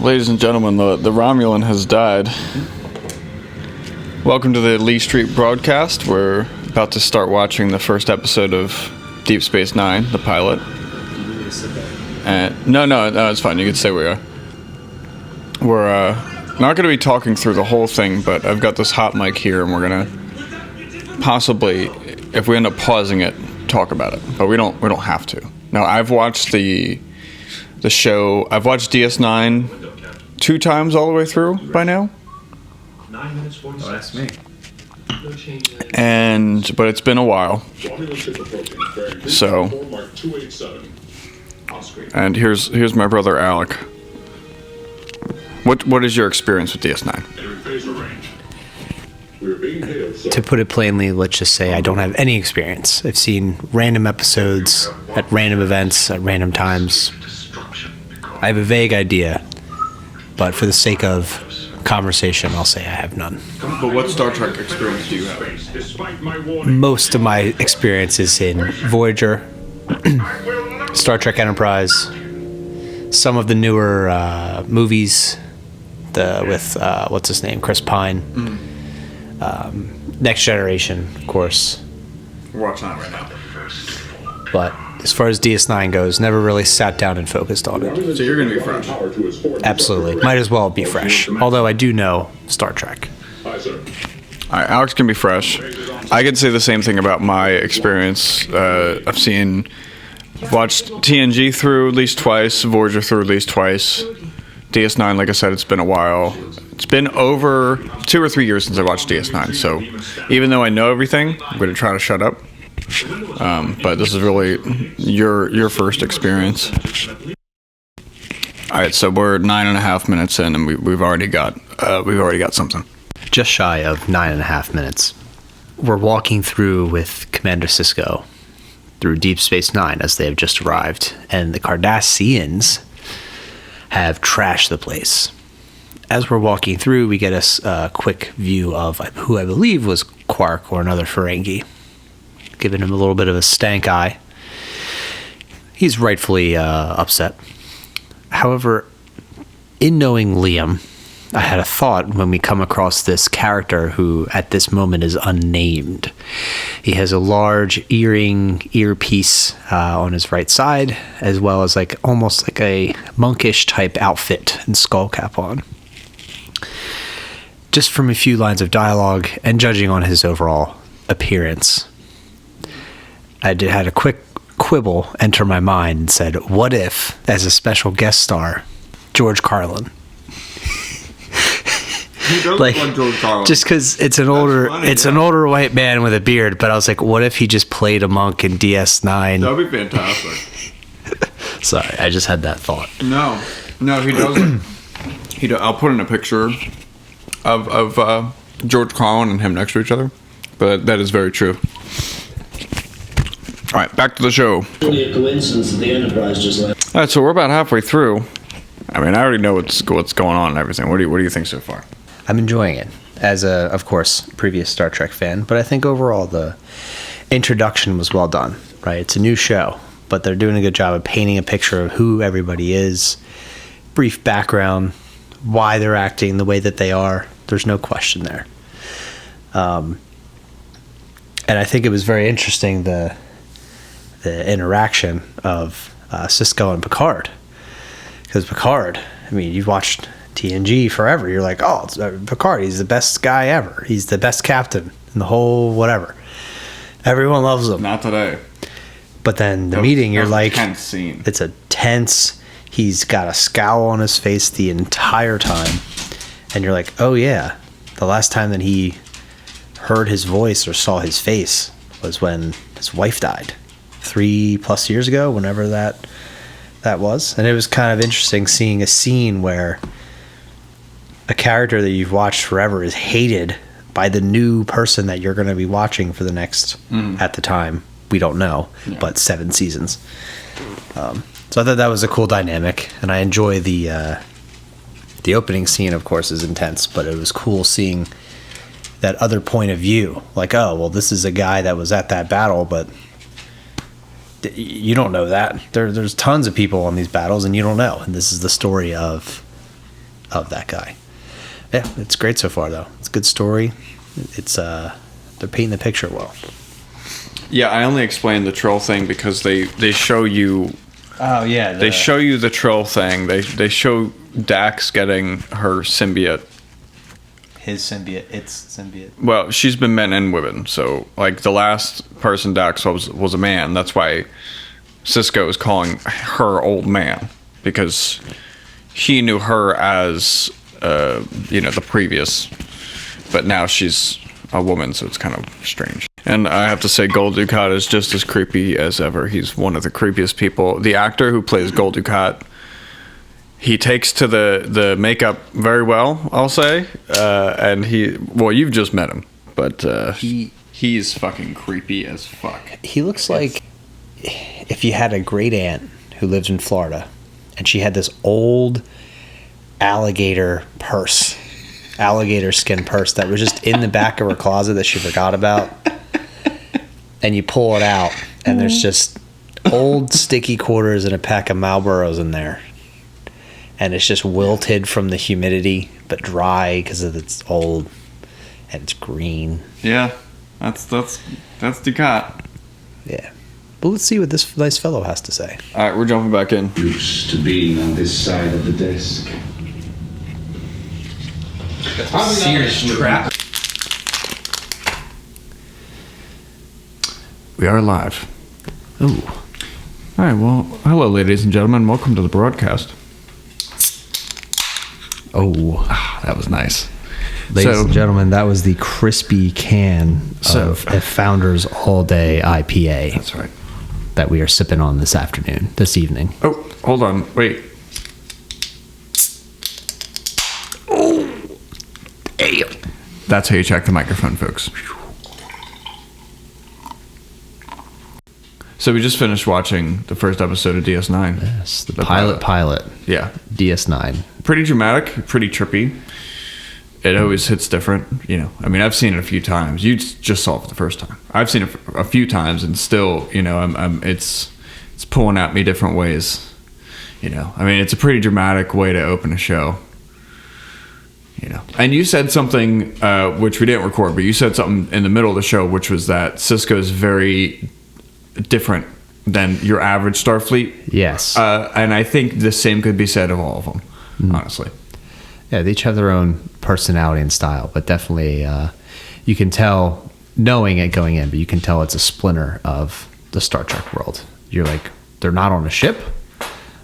Ladies and gentlemen, the Romulan has died. Welcome to the Lee Street broadcast. We're about to start watching the first episode of Deep Space Nine, the pilot. No, it's fine. You can stay where you are. We're not going to be talking through the whole thing, but I've got this hot mic here, and we're going to possibly, if we end up pausing it, talk about it. But we don't have to. Now, I've watched the show. I've watched DS9 2 times all the way through by now. Oh, that's me. But it's been a while. So, and here's my brother Alec. What is your experience with DS9? To put it plainly, let's just say I don't have any experience. I've seen random episodes at random events at random times. I have a vague idea, but for the sake of conversation, I'll say I have none. But what Star Trek experience do you have? Most of my experience is in Voyager, Star Trek Enterprise, some of the newer movies, with what's his name, Chris Pine, Next Generation, of course. We're watching that right now. But as far as DS9 goes, never really sat down and focused on it. So you're going to be fresh? Absolutely. Might as well be fresh. Although I do know Star Trek. All right, Alex can be fresh. I could say the same thing about my experience. I've watched TNG through at least twice, Voyager through at least twice. DS9, like I said, it's been a while. It's been over 2 or 3 years since I watched DS9, so even though I know everything, I'm going to try to shut up. But this is really your first experience. All right, so we're 9.5 minutes in, and we've already got something. Just shy of 9.5 minutes. We're walking through with Commander Sisko through Deep Space Nine as they have just arrived, and the Cardassians have trashed the place. As we're walking through, we get a quick view of who I believe was Quark or another Ferengi, giving him a little bit of a stank eye. He's rightfully upset. However, in knowing Liam, I had a thought when we come across this character who at this moment is unnamed. He has a large earpiece on his right side, as well as almost like a monkish type outfit and skull cap on. Just from a few lines of dialogue and judging on his overall appearance, I had a quick quibble enter my mind and said, what if, as a special guest star, George Carlin? He does look like George Carlin. Just because it's an older white man with a beard, but I was like, what if he just played a monk in DS9? That would be fantastic. Sorry, I just had that thought. No, he doesn't. I'll put in a picture of George Carlin and him next to each other, but that is very true. All right, back to the show. Only a coincidence that the Enterprise just left. All right, so we're about halfway through. I mean, I already know what's going on and everything. What do you think so far? I'm enjoying it as a, of course, previous Star Trek fan, but I think overall the introduction was well done. Right, it's a new show, but they're doing a good job of painting a picture of who everybody is, brief background, why they're acting the way that they are. There's no question there. And I think it was very interesting the interaction of Sisko and Picard. Because Picard, I mean, you've watched TNG forever. You're like, oh, it's Picard. He's the best guy ever. He's the best captain in the whole whatever. Everyone loves him. Not today. But then the meeting, you're like, tense scene. It's a tense. He's got a scowl on his face the entire time. And you're like, oh, yeah. The last time that he heard his voice or saw his face was when his wife died 3+ years ago, whenever that was. And it was kind of interesting seeing a scene where a character that you've watched forever is hated by the new person that you're going to be watching for the next, at the time, we don't know, but 7 seasons. So I thought that was a cool dynamic, and I enjoy the opening scene, of course, is intense, but it was cool seeing that other point of view. Like, oh, well, this is a guy that was at that battle, but you don't know that. There's tons of people on these battles, and you don't know. And this is the story of of that guy. Yeah, it's great so far though. It's a good story. It's they're painting the picture well. Yeah, I only explained the troll thing because they show you. Oh yeah, They show you the troll thing. They show Dax getting her symbiote. his symbiote. Its symbiote. Well, she's been men and women. So like the last person Dax was a man. That's why Cisco is calling her old man, because he knew her as the previous, but now she's a woman, so it's kind of strange. And I have to say, Gold Dukat is just as creepy as ever. He's one of the creepiest people. The actor who plays Gold Dukat, he takes to the makeup very well, I'll say. And you've just met him, but he's fucking creepy as fuck. He looks like if you had a great aunt who lived in Florida, and she had this old alligator skin purse that was just in the back of her closet that she forgot about, and you pull it out and there's just old sticky quarters and a pack of Marlboros in there, and it's just wilted from the humidity but dry because it's old and it's green. Yeah, that's Dukat. Yeah, but let's see what this nice fellow has to say. All right, we're jumping back in. Used to being on this side of the desk. Serious trap. We are live. Ooh. All right, well, hello, ladies and gentlemen. Welcome to the broadcast. Oh. That was nice. Ladies and gentlemen, that was the crispy can of a Founders All Day IPA. That's right. That we are sipping on this evening. Oh, hold on. Wait. Damn. That's how you check the microphone, folks. So we just finished watching the first episode of DS9. Yes, the pilot. Yeah. DS9. Pretty dramatic, pretty trippy. It always hits different, I mean, I've seen it a few times. You just saw it for the first time. I've seen it a few times, and still, it's pulling at me different ways. I mean, it's a pretty dramatic way to open a show. And you said something which we didn't record, but you said something in the middle of the show, which was that Cisco's very different than your average Starfleet. Yes. And I think the same could be said of all of them, honestly. Yeah, they each have their own personality and style, but definitely you can tell, knowing it going in, but you can tell it's a splinter of the Star Trek world. You're like, they're not on a ship,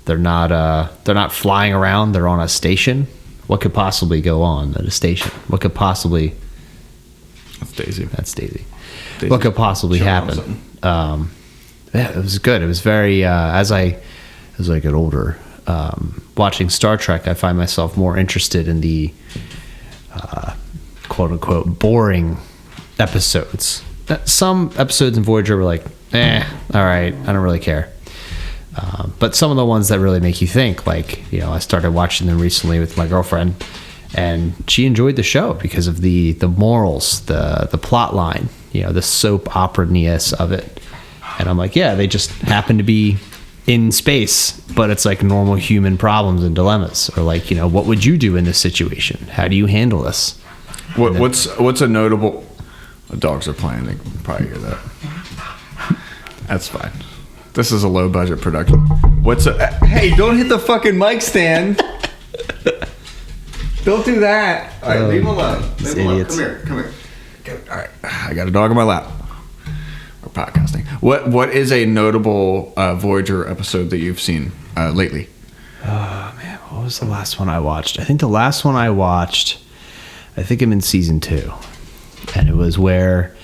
they're not flying around, they're on a station. What could possibly go on at a station? What could possibly... That's Daisy. That's Daisy. What could possibly happen? Yeah, it was good. It was very... as I get older, watching Star Trek, I find myself more interested in the quote-unquote boring episodes. Some episodes in Voyager were like, all right, I don't really care. But some of the ones that really make you think, like, I started watching them recently with my girlfriend, and she enjoyed the show because of the morals, the plot line, the soap opera-ness of it. And I'm like, yeah, they just happen to be in space, but it's like normal human problems and dilemmas, or like, what would you do in this situation? How do you handle this? What's a notable... The dogs are playing. They can probably hear that. That's fine. This is a low budget production. Hey, don't hit the fucking mic stand. Don't do that. All right, leave him alone. Leave him alone. Come here. All right, I got a dog on my lap. We're podcasting. What is a notable Voyager episode that you've seen lately? Oh man, what was the last one I watched? I think the last one I watched, I'm in season 2, and it was where,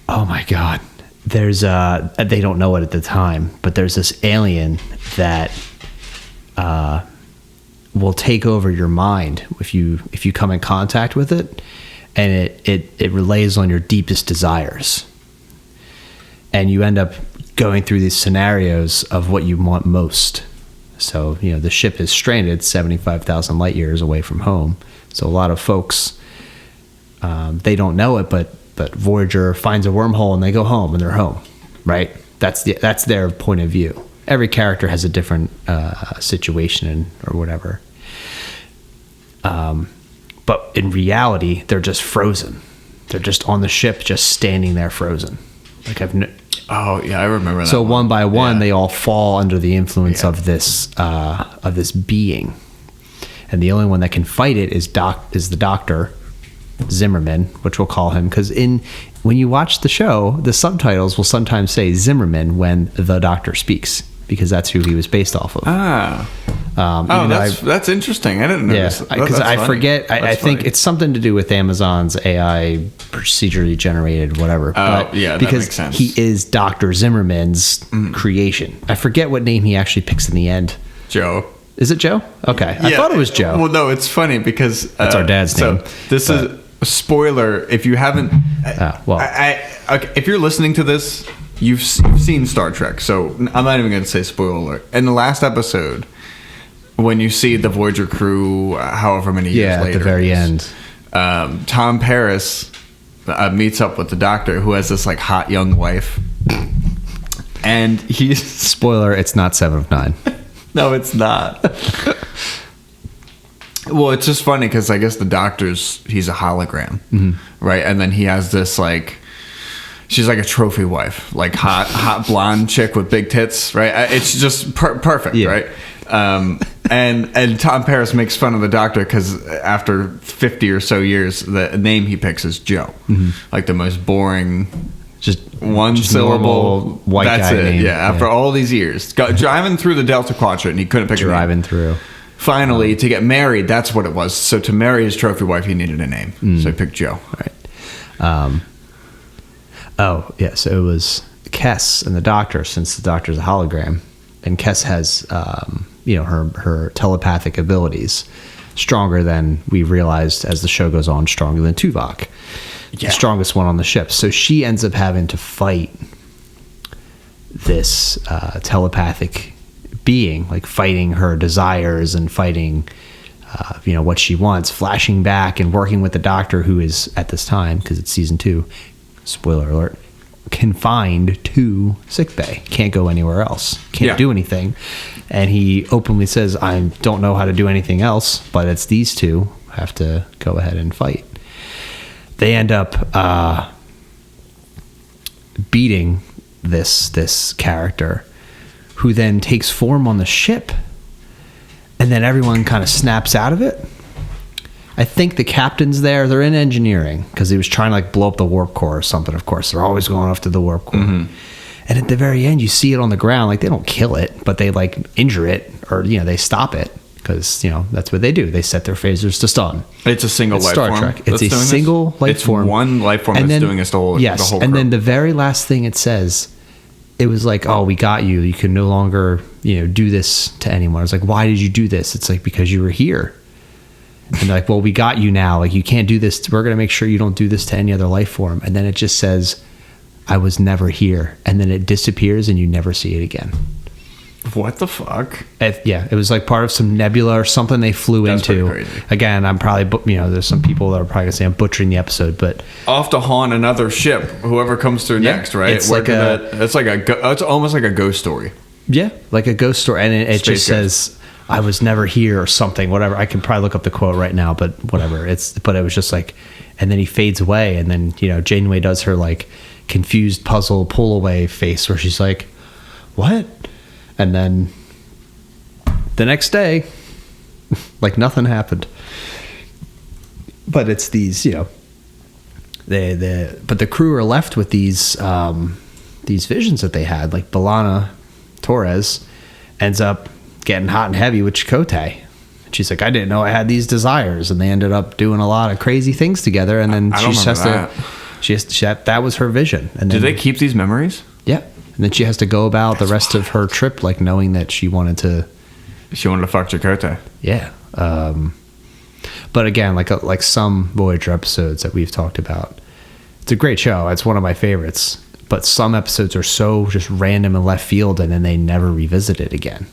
oh my god, there's they don't know it at the time, but there's this alien that will take over your mind if you come in contact with it, and it relays on your deepest desires, and you end up going through these scenarios of what you want most. So the ship is stranded 75,000 light years away from home, so a lot of folks they don't know it, but Voyager finds a wormhole and they go home and they're home, right? That's their point of view. Every character has a different situation or whatever. But in reality, they're just frozen. They're just on the ship, just standing there frozen. Like Oh yeah, I remember that. So one by one, Yeah. they all fall under the influence of this being, and the only one that can fight it is the Doctor Zimmerman, which we'll call him, because when you watch the show, the subtitles will sometimes say Zimmerman when the Doctor speaks, because that's who he was based off of. That's interesting. I didn't know. Yeah, because I forget. I think funny. it's something to do with Amazon's AI procedurally generated whatever. But yeah, that because makes sense. he is Dr. Zimmerman's creation. I forget what name he actually picks in the end. Joe. Is it Joe? Okay, I thought it was Joe. Well, no, it's funny because That's our dad's name, This is a spoiler. If you haven't, okay, if you're listening to this, you've seen Star Trek. So I'm not even going to say spoiler alert. In the last episode, when you see the Voyager crew, however many years later, at the very end, Tom Paris meets up with the Doctor, who has this like hot young wife, and he's spoiler: it's not 7 of 9. No, it's not. Well, it's just funny because I guess the Doctor's he's a hologram, right? And then he has this like. She's like a trophy wife, like hot blonde chick with big tits, right? It's just perfect, right? And Tom Paris makes fun of the Doctor because after 50 or so years, the name he picks is Joe, like the most boring, just one syllable white that's guy it. name. Yeah, after all these years, driving through the Delta Quadrant, he couldn't pick a name. Driving through. Finally, to get married, that's what it was. So to marry his trophy wife, he needed a name, so he picked Joe. Right. Oh, yeah, so it was Kes and the Doctor, since the Doctor's a hologram. And Kes has, her telepathic abilities stronger than we realized as the show goes on, stronger than Tuvok. Yeah. The strongest one on the ship. So she ends up having to fight this telepathic being, like fighting her desires and fighting, what she wants, flashing back and working with the Doctor, who is, at this time, because it's season 2, spoiler alert, confined to sickbay, can't go anywhere else, can't do anything, and he openly says, I don't know how to do anything else, but it's these two have to go ahead and fight. They end up beating this character, who then takes form on the ship, and then everyone kind of snaps out of it. I think the captain's there. They're in engineering because he was trying to like blow up the warp core or something. Of course, they're always going after the warp core. And at the very end, you see it on the ground. Like they don't kill it, but they like injure it, or they stop it because that's what they do. They set their phasers to stun. It's a single life Star form. Trek. It's a single life form. It's one life form that's doing this the whole. Yes, the whole and crew. then the very last thing it says, it was like, "Oh, we got you. You can no longer do this to anyone." It's like, "Why did you do this?" It's like, "Because you were here." And they're like, well, we got you now. Like, you can't do this. We're going to make sure you don't do this to any other life form. And then it just says, I was never here. And then it disappears and you never see it again. What the fuck? It was like part of some nebula or something they flew That's into. pretty crazy. Again, I'm probably, there's some people that are probably going to say I'm butchering the episode, but. Off to haunt another ship, whoever comes through next, right? It's like it's almost like a ghost story. Yeah, like a ghost story. And it just Space says, I was never here or something, whatever. I can probably look up the quote right now, but whatever. But it was just like, and then he fades away, and then Janeway does her like confused puzzle pull away face where she's like, what? And then the next day, like nothing happened. But it's these, but the crew are left with these visions that they had. Like B'Elanna Torres ends up getting hot and heavy with Chakotay. She's like, I didn't know I had these desires, and they ended up doing a lot of crazy things together. And then that was her vision. And then, do they keep these memories? Yeah, and then she has to go about the rest of her trip, like knowing that she wanted to fuck Chakotay. Yeah, but again, like some Voyager episodes that we've talked about, it's a great show. It's one of my favorites. But some episodes are so just random and left field, and then they never revisit it again.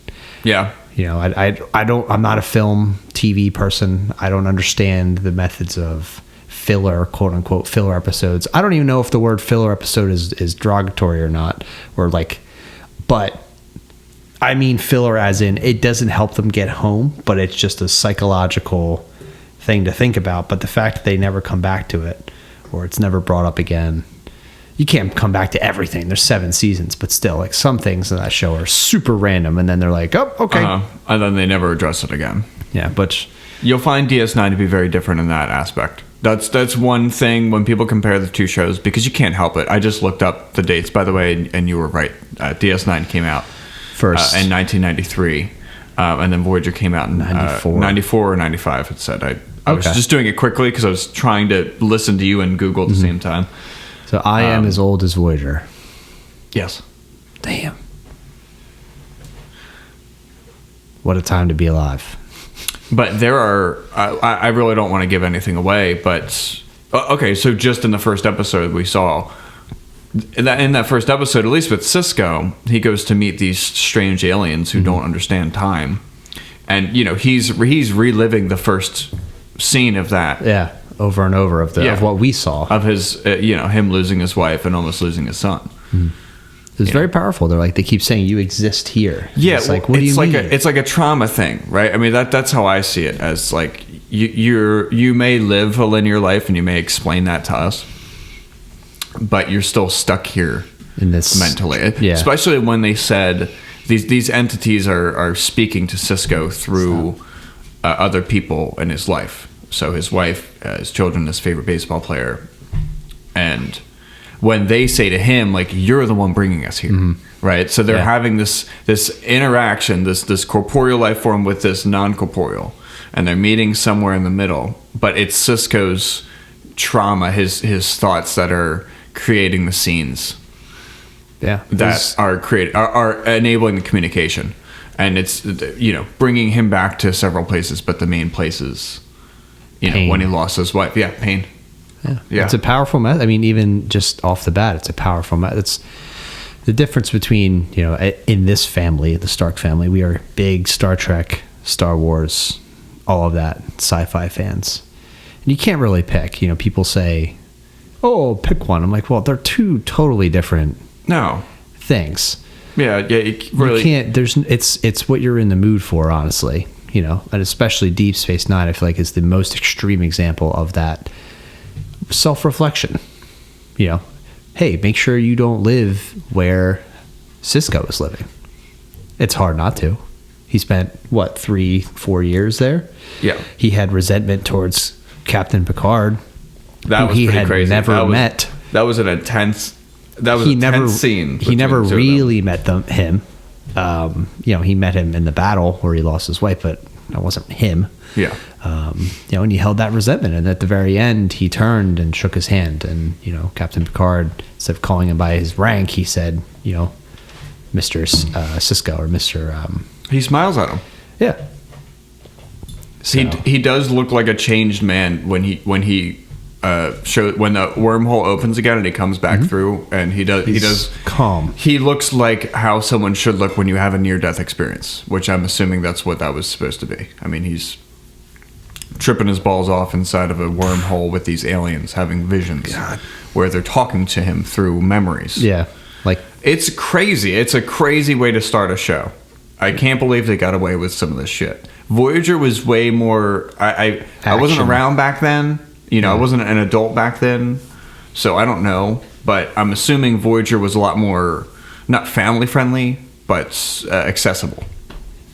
Yeah. I'm not a film TV person. I don't understand the methods of filler, quote unquote, filler episodes. I don't even know if the word filler episode is derogatory or not, but I mean filler as in it doesn't help them get home, but it's just a psychological thing to think about. But the fact that they never come back to it, or it's never brought up again. You can't come back to everything. There's 7 seasons, but still, like, some things in that show are super random, and then they're like, oh, okay. And then they never address it again. Yeah, but You'll find DS9 to be very different in that aspect. That's one thing when people compare the two shows, because you can't help it. I just looked up the dates, by the way, and you were right. DS9 came out first in 1993, and then Voyager came out in 94 or 95, it said. I was just doing it quickly because I was trying to listen to you and Google at the same time. So I am as old as Voyager. Yes. Damn. What a time to be alive. But there are... I really don't want to give anything away, but... Okay, so just in the first episode we saw... In that first episode, at least with Sisko, he goes to meet these strange aliens who don't understand time. And, he's reliving the first scene of that. Yeah, over and over of what we saw. Of his, him losing his wife and almost losing his son. Mm. It's very powerful. They're like, they keep saying you exist here. Yeah, it's like, what do you mean? It's like a trauma thing, right? I mean, that's how I see it, as like you may live a linear life and you may explain that to us, but you're still stuck here in this mentally. Yeah. Especially when they said these entities are speaking to Sisko through other people in his life. So his wife, his children, his favorite baseball player, and when they say to him, like, you're the one bringing us here, right? So they're having this interaction, this corporeal life form with this non-corporeal, and they're meeting somewhere in the middle. But it's Sisko's trauma, his thoughts that are creating the scenes. Yeah, that are enabling the communication, and it's bringing him back to several places, but the main places, when he lost his wife, pain. Yeah, it's a powerful method. I mean, even just off the bat, it's a powerful method. It's the difference between in this family, the Stark family, we are big Star Trek, Star Wars, all of that sci-fi fans, and you can't really pick. People say, "Oh, pick one." I'm like, well, they're two totally different. No things. Yeah. You can't. It's what you're in the mood for, honestly. And especially Deep Space Nine, I feel like is the most extreme example of that self-reflection. Hey, make sure you don't live where Sisko is living. It's hard not to. He spent 3-4 years there. Yeah. He had resentment towards Captain Picard. That was pretty crazy. Never met. That was an intense. That was a tense scene. He never really met him. He met him in the battle where he lost his wife, but that wasn't him. Yeah. And he held that resentment, and at the very end, he turned and shook his hand, and Captain Picard, instead of calling him by his rank, he said, Mr. Sisko or Mr. He smiles at him. Yeah. So. He does look like a changed man when the wormhole opens again and he comes back through, and he does calm. He looks like how someone should look when you have a near-death experience, which I'm assuming that's what that was supposed to be. I mean, he's tripping his balls off inside of a wormhole with these aliens having visions where they're talking to him through memories. Yeah. Like, it's crazy. It's a crazy way to start a show. I can't believe they got away with some of this shit. Voyager was way more... I wasn't around back then. I wasn't an adult back then, so I don't know. But I'm assuming Voyager was a lot more, not family-friendly, but accessible.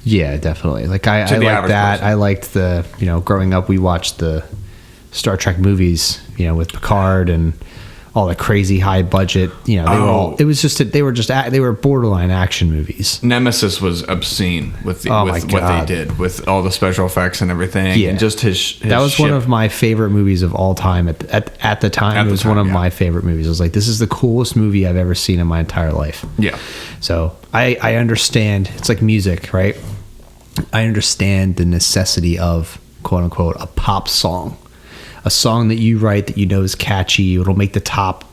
Yeah, definitely. Like, I like that. Person. I liked the, growing up, we watched the Star Trek movies, with Picard and all the crazy high budget, they were borderline action movies. Nemesis was obscene with what they did with all the special effects and everything. Yeah. And just his that was ship. One of my favorite movies of all time. At the time, it was one of my favorite movies. I was like, this is the coolest movie I've ever seen in my entire life. Yeah. So I understand. It's like music, right? I understand the necessity of, quote unquote, a pop song. A song that you write that is catchy. It'll make the top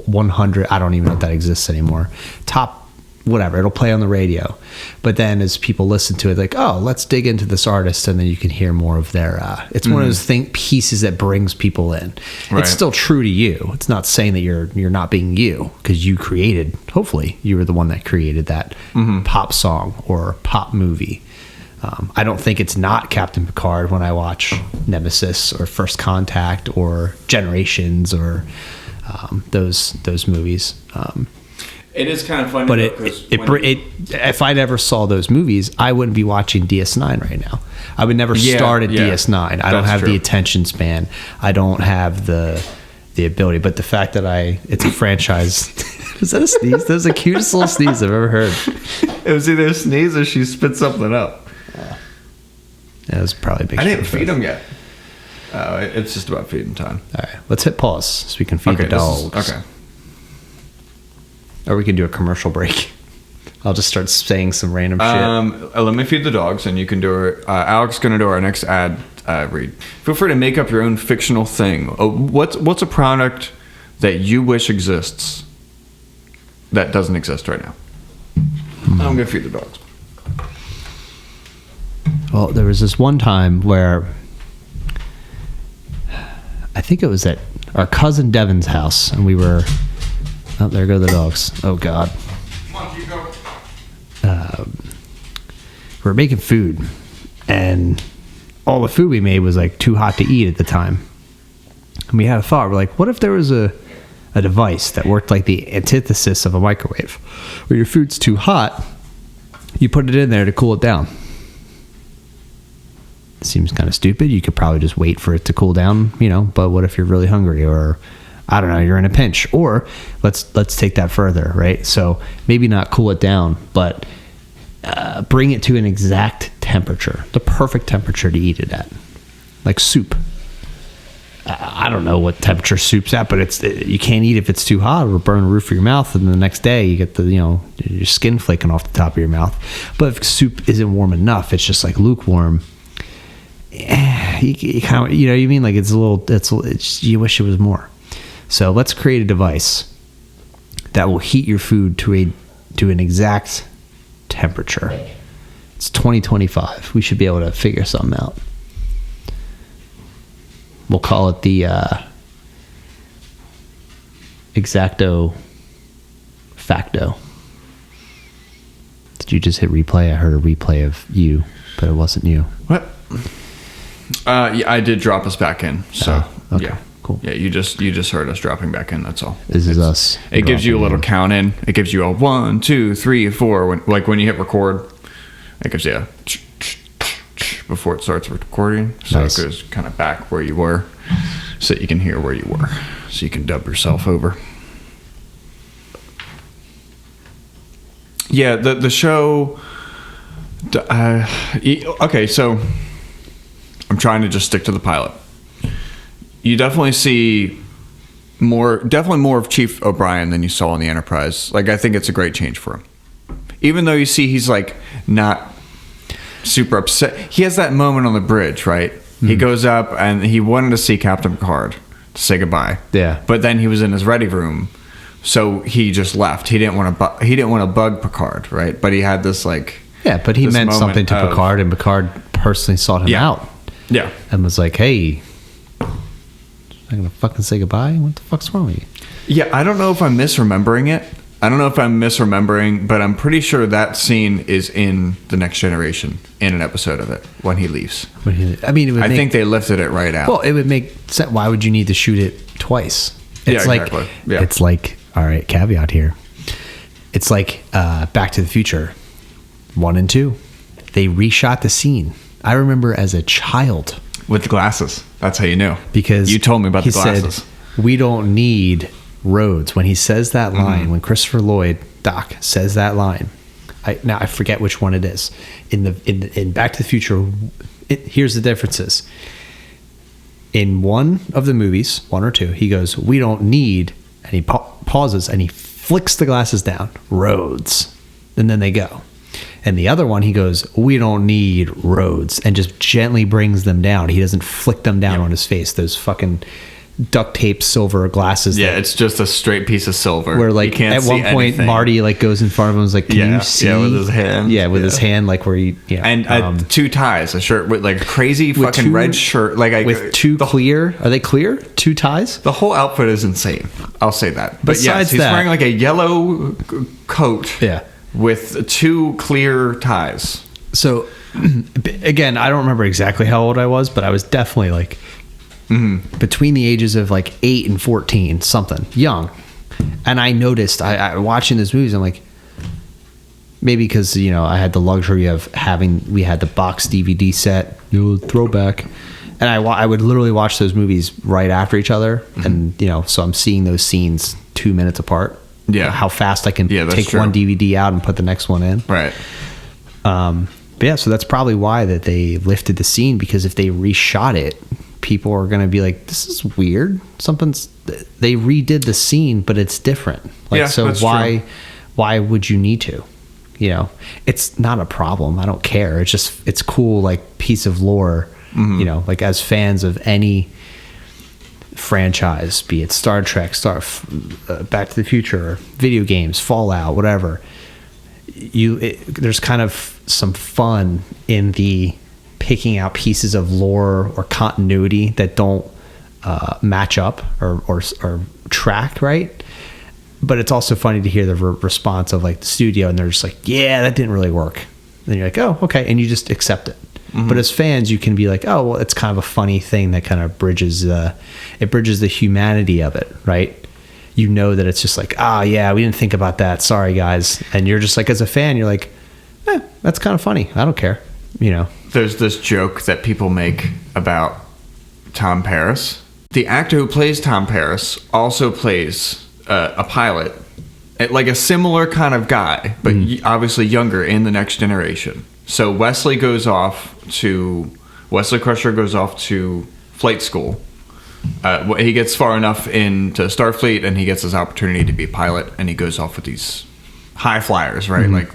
100. I don't even know if that exists anymore. Top whatever. It'll play on the radio. But then as people listen to it, like, oh, let's dig into this artist, and then you can hear more of their... it's one of those pieces that brings people in. Right. It's still true to you. It's not saying that you're not being you, because you created... Hopefully, you were the one that created that pop song or pop movie. I don't think it's not Captain Picard when I watch Nemesis or First Contact or Generations or those movies. It is kind of funny. But if I never saw those movies, I wouldn't be watching DS9 right now. I would never start at DS9. I don't have the attention span. I don't have the ability. But the fact that it's a franchise. Is that a sneeze? That was the cutest little sneeze I've ever heard. It was either a sneeze or she spit something up. That was probably a big. I didn't feed him yet. It's just about feeding time. All right, let's hit pause so we can feed the dogs. Okay. Or we can do a commercial break. I'll just start saying some random shit. Let me feed the dogs, and you can do it. Alex is going to do our next ad read. Feel free to make up your own fictional thing. What's a product that you wish exists that doesn't exist right now? I'm going to feed the dogs. Well, there was this one time where I think it was at our cousin Devin's house, and we were. Oh, there go the dogs. Oh, God. Come on, you go. We were making food, and all the food we made was like too hot to eat at the time. And we had a thought. We're like, what if there was a device that worked like the antithesis of a microwave, where your food's too hot, you put it in there to cool it down. Seems kind of stupid. You could probably just wait for it to cool down, but what if you're really hungry, or I don't know, you're in a pinch? Or let's take that further, right? So maybe not cool it down, but bring it to an exact temperature, the perfect temperature to eat it at, like soup. I don't know what temperature soup's at, but you can't eat if it's too hot. It'll burn the roof of your mouth, and the next day you get your skin flaking off the top of your mouth. But if soup isn't warm enough, it's just like lukewarm. You kind of, you know what I mean? Like you wish it was more. So let's create a device that will heat your food to an exact temperature. It's 2025. We should be able to figure something out. We'll call it the Exacto Facto. Did you just hit replay? I heard a replay of you, but it wasn't you. What? Yeah, I did drop us back in. So okay. Yeah. Cool. Yeah, you just heard us dropping back in. That's all. This is us. It gives you a little count in. It gives you a 1, 2, 3, 4. When you hit record, it gives you a before it starts recording. So Nice. It goes kind of back where you were, so that you can hear where you were, so you can dub yourself over. Yeah, the show. Okay, so I'm trying to just stick to the pilot. You definitely see definitely more of Chief O'Brien than you saw in the Enterprise. Like, I think it's a great change for him. Even though you see he's like not super upset. He has that moment on the bridge, right? He goes up and he wanted to see Captain Picard to say goodbye. Yeah. But then he was in his ready room, so he just left. He didn't want to bug Picard, right? But he had this like. Yeah, but he meant something to Picard, and Picard personally sought him out. Yeah. And was like, hey, I'm going to fucking say goodbye? What the fuck's wrong with you? Yeah, I don't know if I'm misremembering it. But I'm pretty sure that scene is in The Next Generation, in an episode of it, when he leaves. I mean, I think they lifted it right out. Well, it would make sense. Why would you need to shoot it twice? It's exactly. Yeah. It's like, all right, caveat here. It's like Back to the Future 1 and 2. They reshot the scene. I remember as a child. With the glasses. That's how you knew. Because you told me about the glasses. Said, we don't need roads. When he says that line, when Christopher Lloyd, Doc, says that line, I forget which one it is. In Back to the Future, here's the differences. In one of the movies, 1 or 2, he goes, we don't need, and he pauses and he flicks the glasses down, roads. And then they go. And the other one, he goes, we don't need roads, and just gently brings them down. He doesn't flick them down on his face. Those fucking duct tape silver glasses. Yeah, it's just a straight piece of silver. Where like at one point Marty like goes in front of him and is like, can you see? Yeah, with his hand. Yeah, with his hand, like where he and 2 ties, a shirt with like crazy fucking red shirt, like with 2 clear. Are they clear? 2 ties? The whole outfit is insane. I'll say that. But besides he's wearing like a yellow coat. Yeah. With 2 clear ties. So again, I don't remember exactly how old I was, but I was definitely like between the ages of like 8 and 14, something young. And I noticed, I watching those movies, I'm like, maybe because, you know, I had the luxury of we had the box DVD set, throwback. And I would literally watch those movies right after each other. And, you know, so I'm seeing those scenes 2 minutes apart. Yeah. How fast I can take true. one DVD out and put the next one in. Right. But yeah, so that's probably why that they lifted the scene, because if they reshot it, people are going to be like, this is weird. They redid the scene, but it's different. Like, Yeah, so that's why true. why would you need to? You know, it's not a problem. I don't care. It's cool, like, piece of lore, you know, like, as fans of any franchise, be it Star Trek, Back to the Future, video games, Fallout, whatever. There's kind of some fun in the picking out pieces of lore or continuity that don't match up or track right. But it's also funny to hear the response of, like, the studio, and they're just like, yeah, that didn't really work. And you're like, oh, okay, and you just accept it. But as fans, you can be like, oh, well, it's kind of a funny thing that kind of bridges the humanity of it, right? You know that it's just like, yeah, we didn't think about that. Sorry, guys. And you're just like, as a fan, you're like, that's kind of funny. I don't care, you know. There's this joke that people make about Tom Paris. The actor who plays Tom Paris also plays a pilot, like a similar kind of guy, but obviously younger in the Next Generation. So Wesley Crusher goes off to flight school. He gets far enough into Starfleet, and he gets his opportunity to be a pilot, and he goes off with these high flyers, right?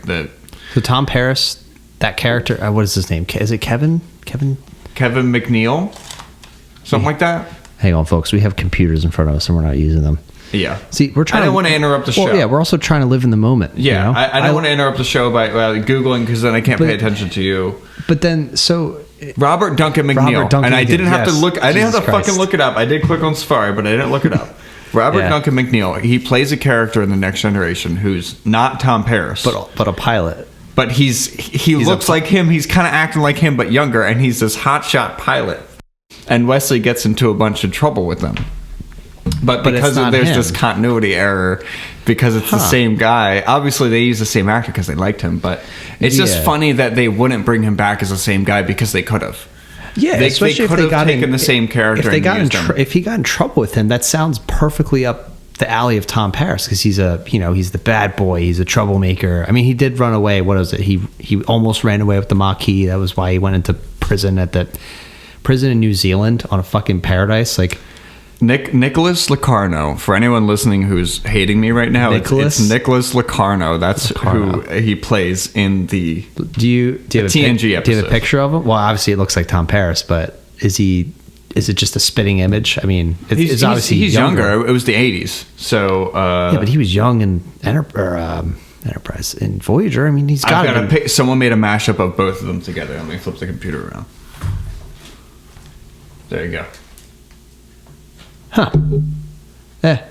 So Tom Paris, that character, what is his name? Is it Kevin McNeil, something like that. Hang on, folks. We have computers in front of us, and we're not using them. Yeah. See, we're trying. I don't want to interrupt the show. Yeah, we're also trying to live in the moment. Yeah, you know? I don't want to interrupt the show by Googling, because then I can't pay attention to you. But then, so Robert Duncan McNeil, and I didn't have to look. I didn't have to fucking look it up. I did click on Safari, but I didn't look it up. Robert Duncan McNeil. He plays a character in the Next Generation who's not Tom Paris, but a pilot. But he looks like him. He's kind of acting like him, but younger, and he's this hotshot pilot. And Wesley gets into a bunch of trouble with them. But because there's this continuity error, because it's the same guy. Obviously, they use the same actor because they liked him. But it's just funny that they wouldn't bring him back as the same guy, because they could have. Yeah, they especially could have taken the same character. If he got in trouble with him, that sounds perfectly up the alley of Tom Paris, because he's the bad boy. He's a troublemaker. I mean, he did run away. What was it? He almost ran away with the Maquis. That was why he went into prison in New Zealand on a fucking paradise. Like, Nicholas Locarno. For anyone listening who's hating me right now, it's Nicholas Locarno. That's who he plays in the TNG episode. Do you have a picture of him? Well, obviously it looks like Tom Paris, but is it just a spitting image? I mean, it's obviously he's younger. It was the 80s, so yeah, but he was young in Enterprise in Voyager. I mean, he's got. Someone made a mashup of both of them together. Let me flip the computer around. There you go. Huh. Yeah.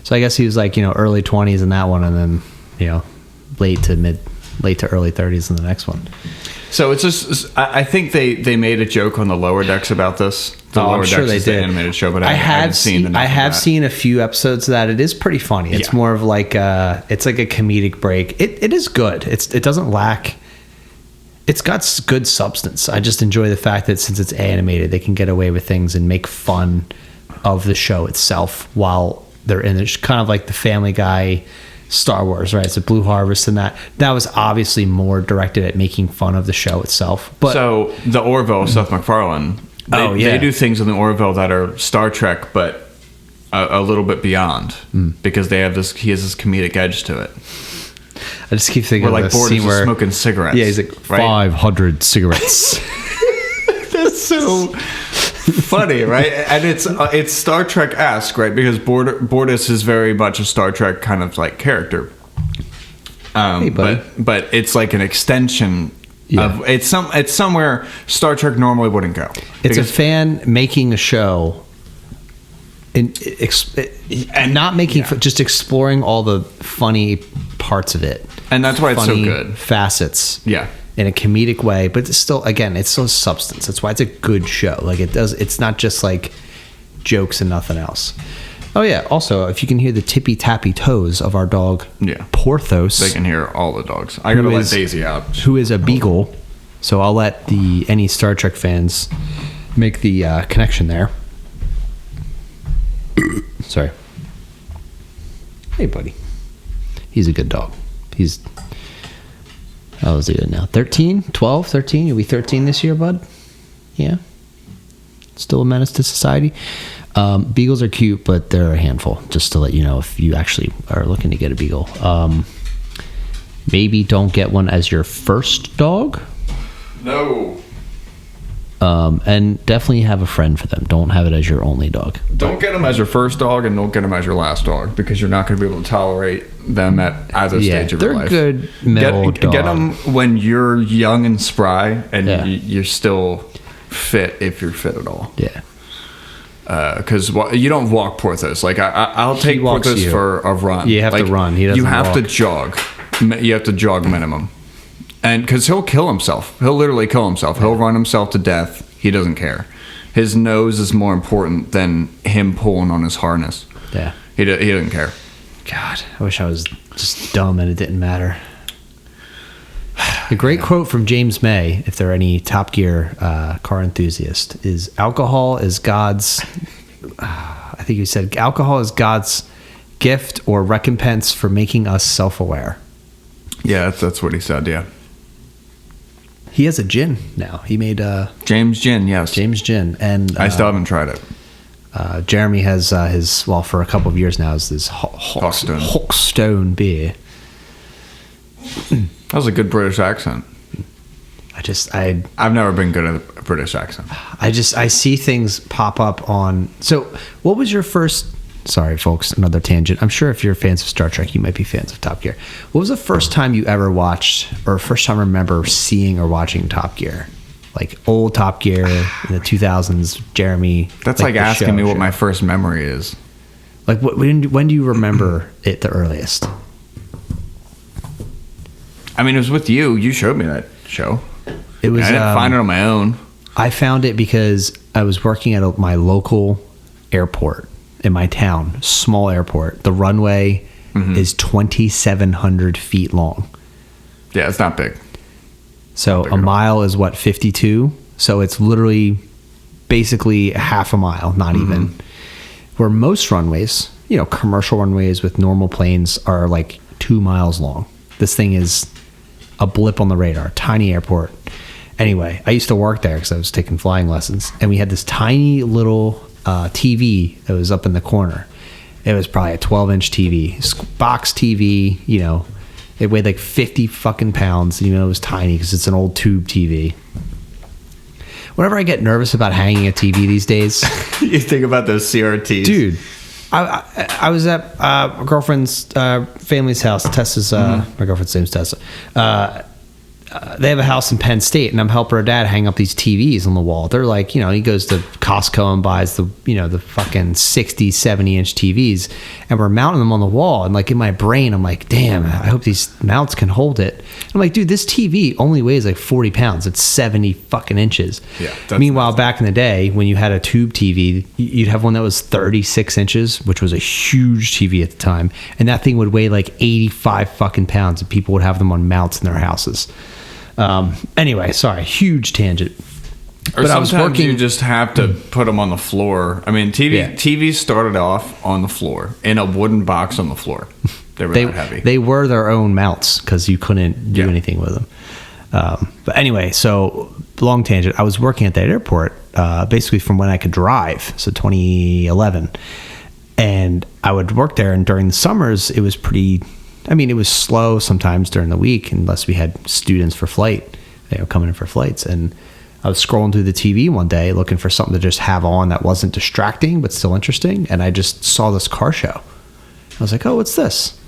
So I guess he was like, early 20s in that one, and then, late to early 30s in the next one. So it's just, I think they made a joke on the Lower Decks about this. I'm sure they did. The animated show, but I haven't seen seen a few episodes of that. It is pretty funny. It's more of like it's like a comedic break. It is good. It doesn't lack. It's got good substance. I just enjoy the fact that since it's animated, they can get away with things and make fun of the show itself while they're in it. It's kind of like the Family Guy, Star Wars, right? It's a Blue Harvest, and that was obviously more directed at making fun of the show itself. But so the Orville, Seth MacFarlane, they do things in the Orville that are Star Trek, but a little bit beyond, because he has this comedic edge to it. I just keep thinking of the scene where smoking cigarettes. Yeah, he's like 500 cigarettes. That's so funny, right? And it's Star Trek-esque, right? Because Bortus is very much a Star Trek kind of like character. Hey, buddy. But it's like an extension of it's somewhere Star Trek normally wouldn't go. It's a fan making a show. And not making just exploring all the funny parts of it, and that's why it's so good. Facets, in a comedic way, but it's still, again, it's still substance. That's why it's a good show. Like it's not just like jokes and nothing else. Oh yeah. Also, if you can hear the tippy tappy toes of our dog, Porthos, They can hear all the dogs. I gotta let Daisy out. who is a beagle. So I'll let any Star Trek fans make the connection there. Sorry. Hey, buddy. He's a good dog. How old is he now? 13? 12? 13? You'll be 13 this year, bud? Yeah. Still a menace to society. Beagles are cute, but they're a handful, just to let you know if you actually are looking to get a beagle. Maybe don't get one as your first dog. No. And definitely have a friend for them. Don't have it as your only dog. Don't get them as your first dog, and don't get them as your last dog, because you're not going to be able to tolerate them at either stage of your life. They're good middle dog. Get them when you're young and spry, and you're still fit, if you're fit at all. Yeah. Because you don't walk Porthos. Like I'll take Porthos for a run. You have to run. He doesn't You have walk. to jog. You have to jog minimum. And because he'll kill himself. He'll literally kill himself. He'll run himself to death. He doesn't care. His nose is more important than him pulling on his harness. Yeah. He doesn't care. God, I wish I was just dumb and it didn't matter. A great quote from James May, if there are any Top Gear car enthusiasts, is alcohol is God's, I think he said, alcohol is God's gift or recompense for making us self-aware. Yeah, that's what he said, yeah. He has a gin now. He made James Gin, yes. James Gin. And I still haven't tried it. Jeremy has his, well, for a couple of years now, is this Hawkstone beer. That was a good British accent. I've never been good at a British accent. I see things pop up on. So, what was your first? Sorry, folks, another tangent. I'm sure if you're fans of Star Trek, you might be fans of Top Gear. What was the first time you ever watched, or first time remember seeing or watching Top Gear? Like old Top Gear in the 2000s, Jeremy. That's like asking me what my first memory is. Like, when do you remember it the earliest? I mean, it was with you. You showed me that show. It was. I didn't find it on my own. I found it because I was working at my local airport in my town, small airport. The runway is 2,700 feet long. Yeah, it's not big. So a mile is what, 52? So it's literally basically half a mile, not even. Where most runways, commercial runways with normal planes are like 2 miles long. This thing is a blip on the radar, tiny airport. Anyway, I used to work there because I was taking flying lessons, and we had this tiny little TV that was up in the corner. It was probably a 12-inch TV, box TV. It weighed like 50 fucking pounds. It was tiny because it's an old tube TV. Whenever I get nervous about hanging a TV these days, You think about those CRTs, dude. I was at my girlfriend's family's house. Tessa's my girlfriend's name's Tessa. They have a house in Penn State, and I'm helping her dad hang up these TVs on the wall. They're like, he goes to Costco and buys the fucking 60, 70-inch TVs, and we're mounting them on the wall. And like in my brain, I'm like, damn, I hope these mounts can hold it. I'm like, dude, this TV only weighs like 40 pounds. It's 70 fucking inches. Yeah. Meanwhile, back in the day, when you had a tube TV, you'd have one that was 36 inches, which was a huge TV at the time, and that thing would weigh like 85 fucking pounds, and people would have them on mounts in their houses. Anyway, sorry, huge tangent. Or sometimes you just have to put them on the floor. I mean, TVs started off on the floor in a wooden box on the floor. They were that heavy. They were their own mounts because you couldn't do anything with them. But anyway, so long tangent. I was working at that airport basically from when I could drive, so 2011, and I would work there. And during the summers, it was pretty. I mean, it was slow sometimes during the week unless we had students for flight, coming in for flights. And I was scrolling through the TV one day looking for something to just have on that wasn't distracting but still interesting. And I just saw this car show. I was like, oh, what's this?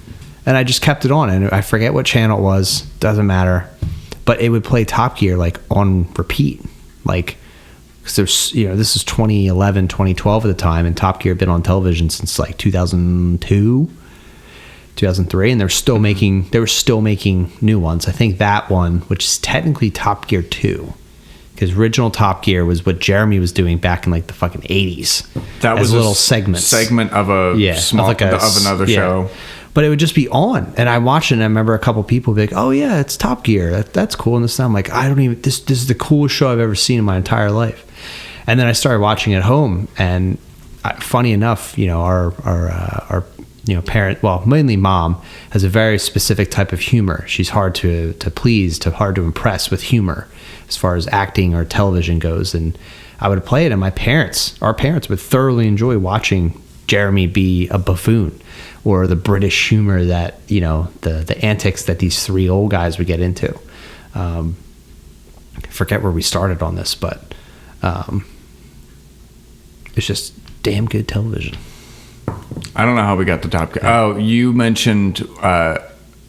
And I just kept it on. And I forget what channel it was. Doesn't matter. But it would play Top Gear like on repeat. Like, because there's, this is 2011, 2012 at the time. And Top Gear had been on television since like 2002. 2003, and they were still making new ones. I think that one, which is technically Top Gear 2, because original Top Gear was what Jeremy was doing back in like the fucking 80s. That was a little segment of a small of another show. But it would just be on, and I watched it, and I remember a couple people be like, "Oh yeah, it's Top Gear. That's cool." And I'm like, I don't even. This is the coolest show I've ever seen in my entire life. And then I started watching at home, and funny enough, our parent, well, mainly mom, has a very specific type of humor. She's hard to please, hard to impress with humor, as far as acting or television goes. And I would play it, and our parents would thoroughly enjoy watching Jeremy be a buffoon, or the British humor that, the antics that these three old guys would get into. I forget where we started on this, but it's just damn good television. I don't know how we got to Top Gear. Oh, you mentioned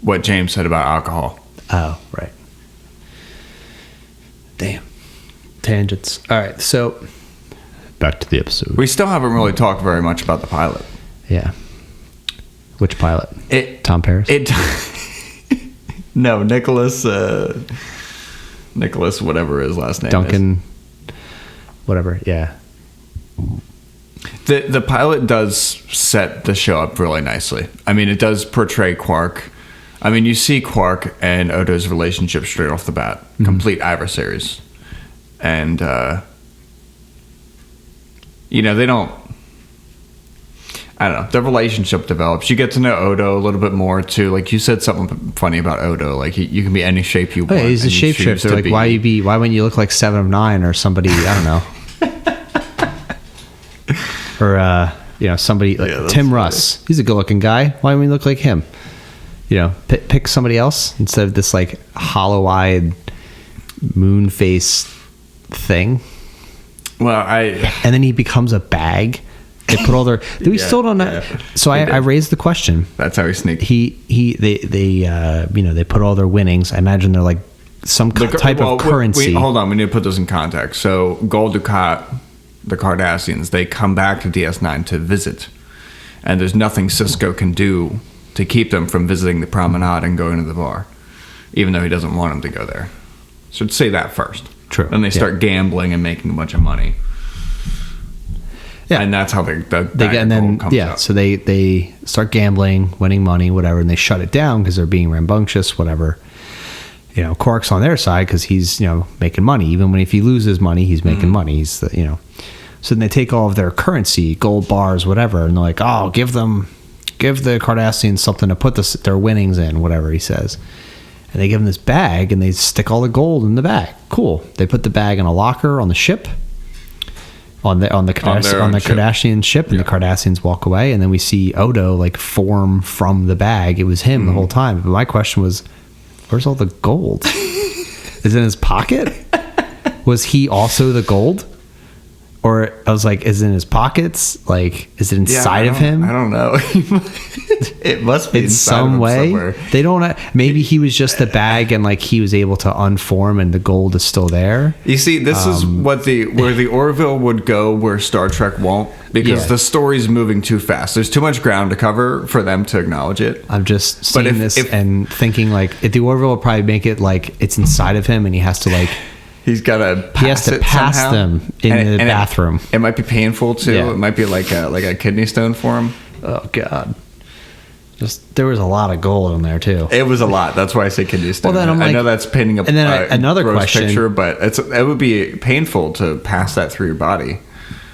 what James said about alcohol. Oh, right. Damn. Tangents. All right, so back to the episode. We still haven't really talked very much about the pilot. Yeah. Which pilot? Tom Paris? No, Nicholas, whatever his last name Duncan, whatever, yeah. The pilot does set the show up really nicely. I mean, it does portray Quark. I mean, you see Quark and Odo's relationship straight off the bat. Mm-hmm. Complete adversaries. And, they don't... I don't know. The relationship develops. You get to know Odo a little bit more too. Like you said something funny about Odo. Like you can be any shape you want. He's a shapeshifter. Like why wouldn't you look like 7 of 9 or somebody? I don't know. Or somebody like Tim Russ. He's a good-looking guy. Why wouldn't you look like him? Pick somebody else instead of this like hollow-eyed moon face thing. Well, and then he becomes a bag. They put all their. We still don't know. Yeah, so I raised the question. That's how he sneaked. They put all their winnings. I imagine they're like some type of currency. Hold on, we need to put this in context. So Gul Dukat, the Cardassians, they come back to DS9 to visit, and there's nothing Sisko can do to keep them from visiting the promenade and going to the bar, even though he doesn't want them to go there. So let's say that first. True. Then they start gambling and making a bunch of money. Yeah, and that's how they get, and then comes out. So they start gambling, winning money, whatever, and they shut it down because they're being rambunctious, whatever. Quark's on their side because he's making money. Even if he loses money, he's making money. He's So then they take all of their currency, gold bars, whatever, and they're like, "Oh, give the Cardassians something to put their winnings in," whatever he says. And they give them this bag, and they stick all the gold in the bag. Cool. They put the bag in a locker on the ship. On the Cardassian ship, and the Cardassians walk away, and then we see Odo like form from the bag. It was him the whole time. But my question was, where's all the gold? Is it in his pocket? Was he also the gold? Or I was like, is it in his pockets? Like, is it inside of him? I don't know. It must be in some way. Somewhere. They don't. Maybe he was just the bag, and like he was able to unform, and the gold is still there. You see, this is where the Orville would go, where Star Trek won't, because the story's moving too fast. There's too much ground to cover for them to acknowledge it. I'm just seeing this and thinking like, if the Orville will probably make it like it's inside of him, and he has to like. He has to pass them in the bathroom. It might be painful too. Yeah. It might be like a kidney stone for him. Oh God! There was a lot of gold in there too. It was a lot. That's why I say kidney stone. Well, then I know that's painting and then another gross question, picture, but it would be painful to pass that through your body.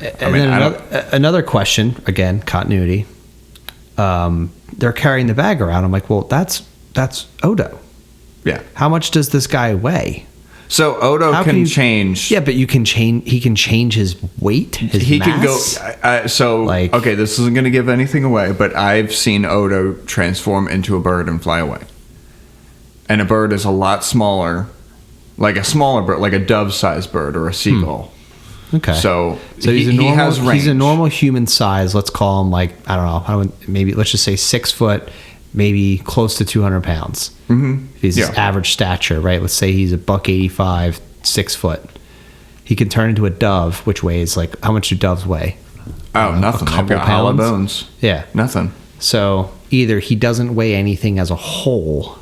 Another question, again, continuity. They're carrying the bag around. I'm like, well, that's Odo. Yeah. How much does this guy weigh? So Odo can change. Yeah, but he can change his weight, his mass. Can go. Okay, this isn't going to give anything away, but I've seen Odo transform into a bird and fly away. And a bird is a lot smaller, like a smaller bird, like a dove-sized bird or a seagull. Okay. So he's a normal, has range. He's a normal human size. Let's call him maybe let's just say 6 foot. Maybe close to 200 pounds. Mm-hmm. He's his average stature, right? Let's say he's $185, 6 foot. He can turn into a dove, which weighs how much do doves weigh? Oh, nothing. A couple pounds. Bones. Yeah, nothing. So either he doesn't weigh anything as a whole,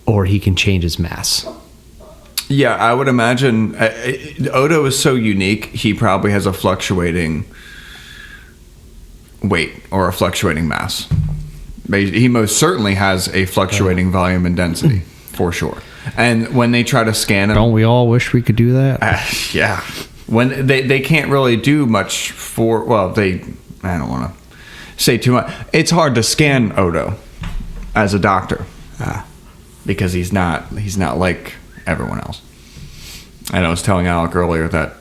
or he can change his mass. Yeah, I would imagine Odo is so unique. He probably has a fluctuating weight or a fluctuating mass. He most certainly has a fluctuating volume and density, for sure. And when they try to scan him, Don't we all wish we could do that? yeah, when they can't really do much for. Well, I don't want to say too much. It's hard to scan Odo as a doctor because he's not like everyone else. And I was telling Alec earlier that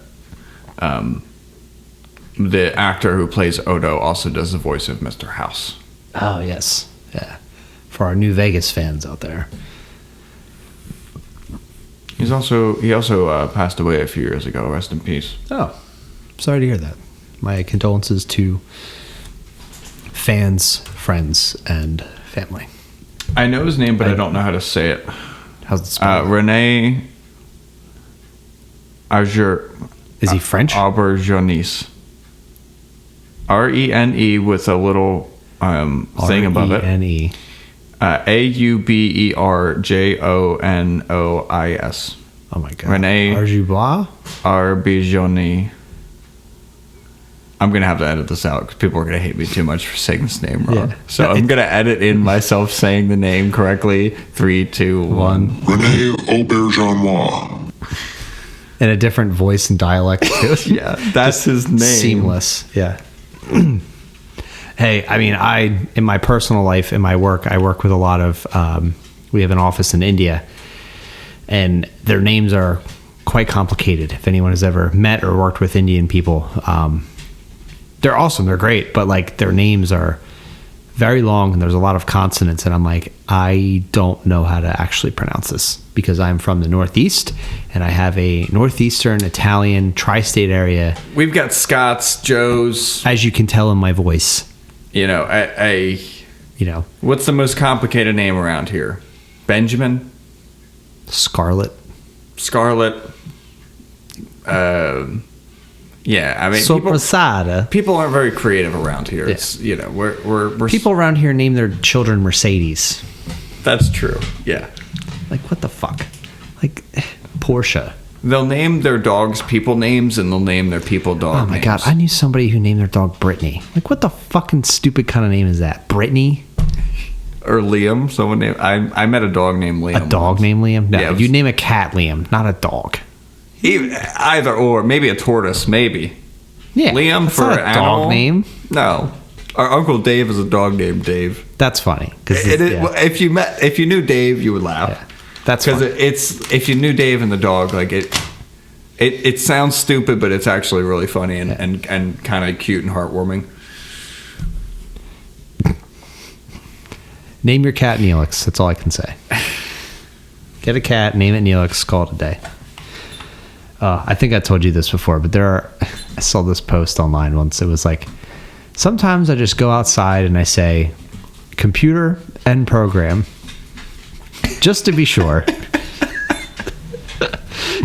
the actor who plays Odo also does the voice of Mr. House. Oh, yes. Yeah. For our New Vegas fans out there. He also passed away a few years ago. Rest in peace. Oh, sorry to hear that. My condolences to fans, friends, and family. I know his name, but I don't know how to say it. How's it spelled? Rene Is he French? Auberjonis. Rene with a little thing above it. Rene. Auberjonois. Oh my god. Rene Arjubois? Auberjonis. I'm going to have to edit this out because people are going to hate me too much for saying this name wrong. Yeah. So I'm going to edit in myself saying the name correctly. 3, 2, 1. Rene Auberjonois. In a different voice and dialect too. Yeah, that's his name. Seamless. Yeah. Hey, I mean, in my personal life, in my work, I work with a lot of, we have an office in India, and their names are quite complicated. If anyone has ever met or worked with Indian people, they're awesome. They're great. But like their names are very long and there's a lot of consonants. And I'm like, I don't know how to actually pronounce this because I'm from the Northeast and I have a Northeastern Italian tri-state area. We've got Scots, Joes. As you can tell in my voice. You know, what's the most complicated name around here? Benjamin? Scarlet. Scarlet. Yeah, I mean, people aren't very creative around here. Yeah. It's, you know, we're people around here name their children Mercedes. That's true. Yeah. Like, what the fuck? Like, Porsche. They'll name their dogs people names and they'll name their people dog names. Oh my god, I knew somebody who named their dog Brittany. Like, what the fucking stupid kind of name is that? Brittany? Or Liam. Someone named. I met a dog named Liam. A dog once. named Liam? No, Yeah, you name a cat Liam, not a dog. Either or, maybe a tortoise, maybe. Yeah, Liam that's for not an a dog animal? name. No, our Uncle Dave is a dog named Dave. That's funny. If you knew Dave, you would laugh. Yeah, that's because funny. if you knew Dave and the dog, like it sounds stupid, but it's actually really funny and kind of cute and heartwarming. Name your cat Neelix. That's all I can say. Get a cat, name it Neelix, call it a day. I think I told you this before, but I saw this post online once. It was like, sometimes I just go outside and I say, computer and program, just to be sure.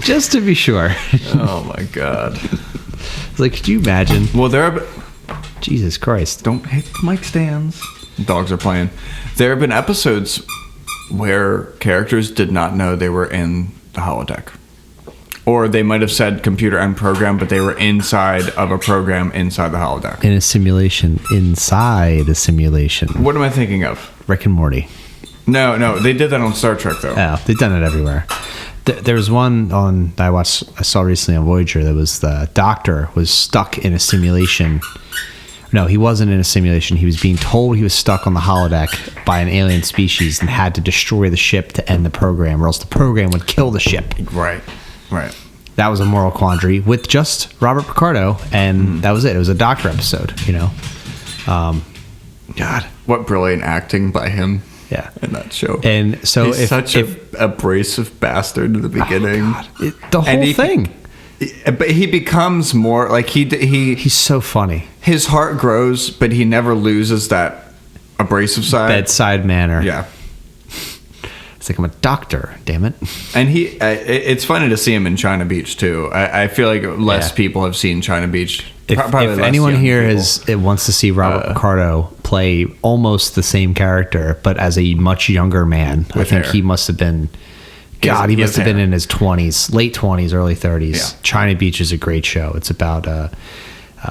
Just to be sure. Oh my god! It's like, could you imagine? Well, Jesus Christ! Don't hit the mic stands. Dogs are playing. There have been episodes where characters did not know they were in the holodeck. Or they might have said computer and program, but they were inside of a program inside the holodeck. In a simulation, inside a simulation. What am I thinking of? Rick and Morty. No, they did that on Star Trek though. Oh, they've done it everywhere. There was one I saw recently on Voyager that was the doctor was stuck in a simulation. No, he wasn't in a simulation. He was being told he was stuck on the holodeck by an alien species and had to destroy the ship to end the program, or else the program would kill the ship. Right. That was a moral quandary with just Robert Picardo, and that was it. It was a doctor episode, you know. God, what brilliant acting by him. Yeah, in that show. And so he's such an abrasive bastard in the beginning. The whole thing. But he becomes more like he's so funny. His heart grows, but he never loses that abrasive side. Bedside manner. Yeah. It's like, I'm a doctor, damn it. And it's funny to see him in China Beach too. I feel like less people have seen China Beach If Probably less anyone young here people. wants to see Robert Picardo play almost the same character, but as a much younger man, I With think hair. he must have been. He has- God, he he must has have been hair. in his 20s, late 20s, early 30s. Yeah. China Beach is a great show. It's about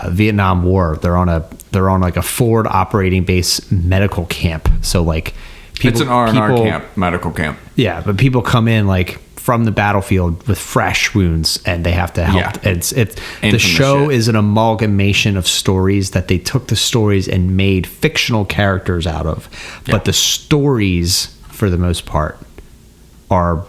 Vietnam War. They're on like a forward operating base medical camp. So like, It's an R&R camp, medical camp. Yeah, but people come in like from the battlefield with fresh wounds, and they have to help. Yeah. It's In the from the show shit. is an amalgamation of stories that they took the stories and made fictional characters out of. Yeah. But the stories, for the most part, are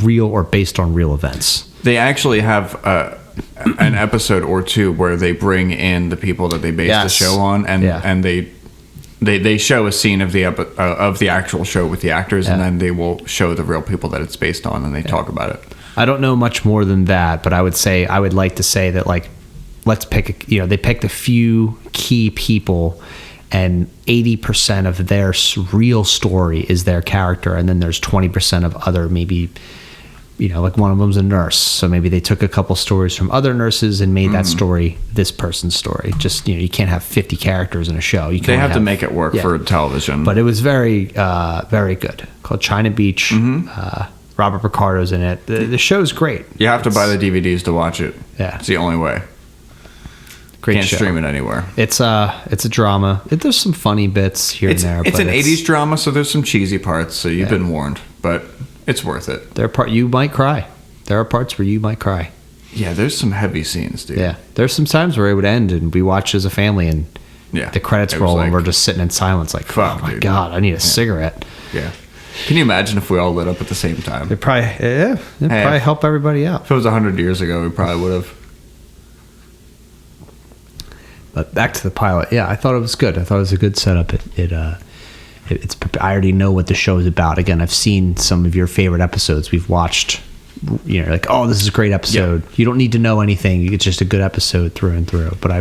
real or based on real events. They actually have an episode or two where they bring in the people that they base the Yes. show on, and Yeah. and they show a scene of the actual show with the actors, and Yeah. then they will show the real people that it's based on, and they talk about it. I don't know much more than that, but I would like to say that, like, let's pick they picked a few key people, and 80% of their real story is their character, and then there's 20% of other, maybe, like one of them's a nurse, so maybe they took a couple stories from other nurses and made that story this person's story. Just you can't have 50 characters in a show. You can They only have to make it work yeah. for television. But it was very, very good. Called China Beach. Robert Picardo's in it. The show's great. you have to buy the DVDs to watch it. Yeah. It's the only way. Great Can't show. stream it anywhere. It's a drama. There's some funny bits here It's and there. it's but an 80s drama, so there's some cheesy parts. So you've been warned, but it's worth it. You might cry. There are parts where you might cry. Yeah, there's some heavy scenes, dude. Yeah. There's some times where it would end and we watched as a family and Yeah. the credits It was roll and like- we're just sitting in silence like, Fuck, oh my dude. God, I need a cigarette. Yeah. Can you imagine if we all lit up at the same time? It'd probably help everybody out. If it was 100 years ago, we probably would have. But back to the pilot. Yeah, I thought it was good. I thought it was a good setup. It's I already know what the show is about. Again, I've seen some of your favorite episodes. We've watched, like, oh, this is a great episode. You don't need to know anything. It's just a good episode through and through. But